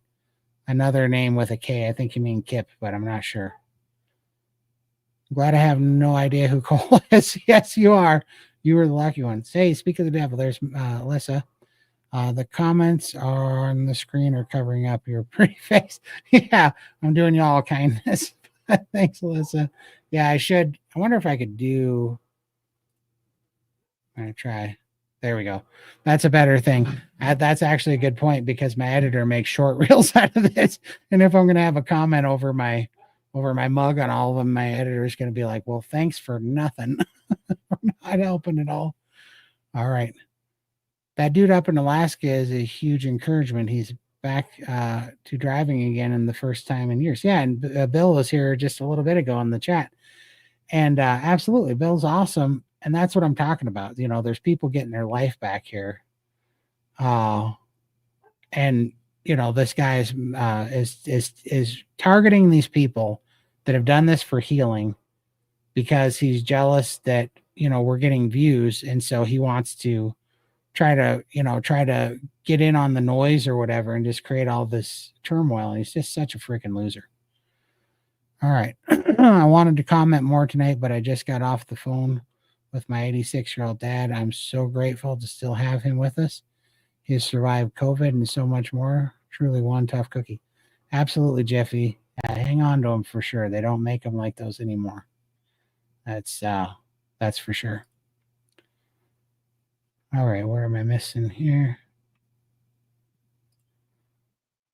another name with a K. I think you mean Kip, but I'm not sure. I'm glad I have no idea who Cole is. Yes, you are. You were the lucky one. Hey, speak of the devil, there's Alyssa. The comments on the screen are covering up your pretty face. Yeah, I'm doing you all kindness. Thanks, Alyssa. Yeah, I should. I wonder if I could do. I'm going to try. There we go. That's a better thing. That's actually a good point because my editor makes short reels out of this. And if I'm going to have a comment over my mug on all of them, my editor is going to be like, well, thanks for nothing. Not helping at all. All right. That dude up in Alaska is a huge encouragement. He's back to driving again in the first time in years. Yeah. And Bill was here just a little bit ago in the chat. And absolutely, Bill's awesome. And that's what I'm talking about. There's people getting their life back here. And this guy is targeting these people that have done this for healing because he's jealous that, we're getting views. And so he wants to try to get in on the noise or whatever and just create all this turmoil. And he's just such a freaking loser. All right. I wanted to comment more tonight, but I just got off the phone with my 86-year-old dad. I'm so grateful to still have him with us. He has survived COVID and so much more. Truly one tough cookie. Absolutely, Jeffy. Hang on to them for sure. They don't make them like those anymore. That's for sure. All right, where am I missing here?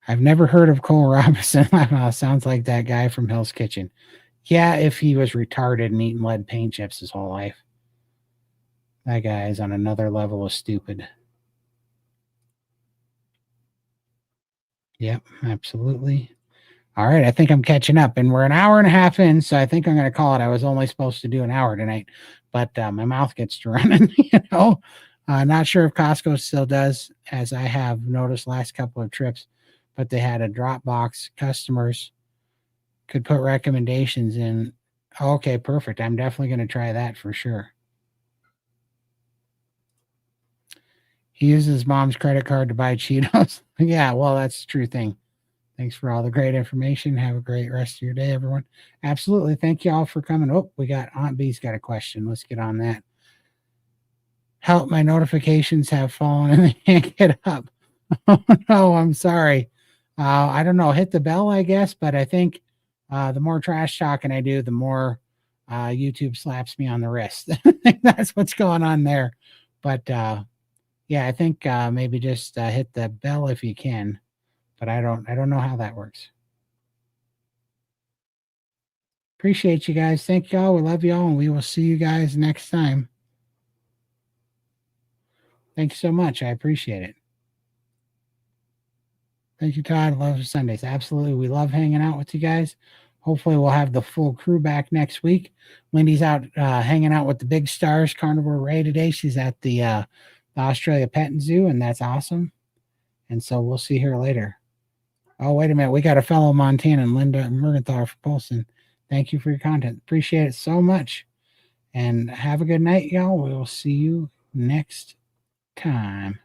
I've never heard of Cole Robinson. Sounds like that guy from Hell's Kitchen. Yeah, if he was retarded and eating lead paint chips his whole life. That guy is on another level of stupid. Yep, absolutely. All right, I think I'm catching up, and we're an hour and a half in, so I think I'm going to call it. I was only supposed to do an hour tonight, but my mouth gets to running. Not sure if Costco still does, as I have noticed last couple of trips, but they had a drop box. Customers could put recommendations in. Okay, perfect. I'm definitely going to try that for sure. He uses his mom's credit card to buy Cheetos. Yeah, well, that's the true thing. Thanks for all the great information. Have a great rest of your day, everyone. Absolutely. Thank you all for coming. Oh, we got Aunt B's got a question. Let's get on that. Help, my notifications have fallen and they can't get up. Oh, no, I'm sorry. I don't know. Hit the bell, I guess, but I think the more trash talking I do, the more YouTube slaps me on the wrist. I think that's what's going on there. But yeah, I think maybe just hit the bell if you can. But I don't know how that works. Appreciate you guys. Thank y'all. We love y'all, and we will see you guys next time. Thank you so much. I appreciate it. Thank you, Todd. Love Sundays. Absolutely. We love hanging out with you guys. Hopefully, we'll have the full crew back next week. Lindy's out hanging out with the big stars, Carnivore Ray today. She's at the Australia Pet and Zoo, and that's awesome. And so we'll see her later. Oh, wait a minute. We got a fellow Montanan, Linda Mergenthal from Polson. Thank you for your content. Appreciate it so much. And have a good night, y'all. We will see you next time.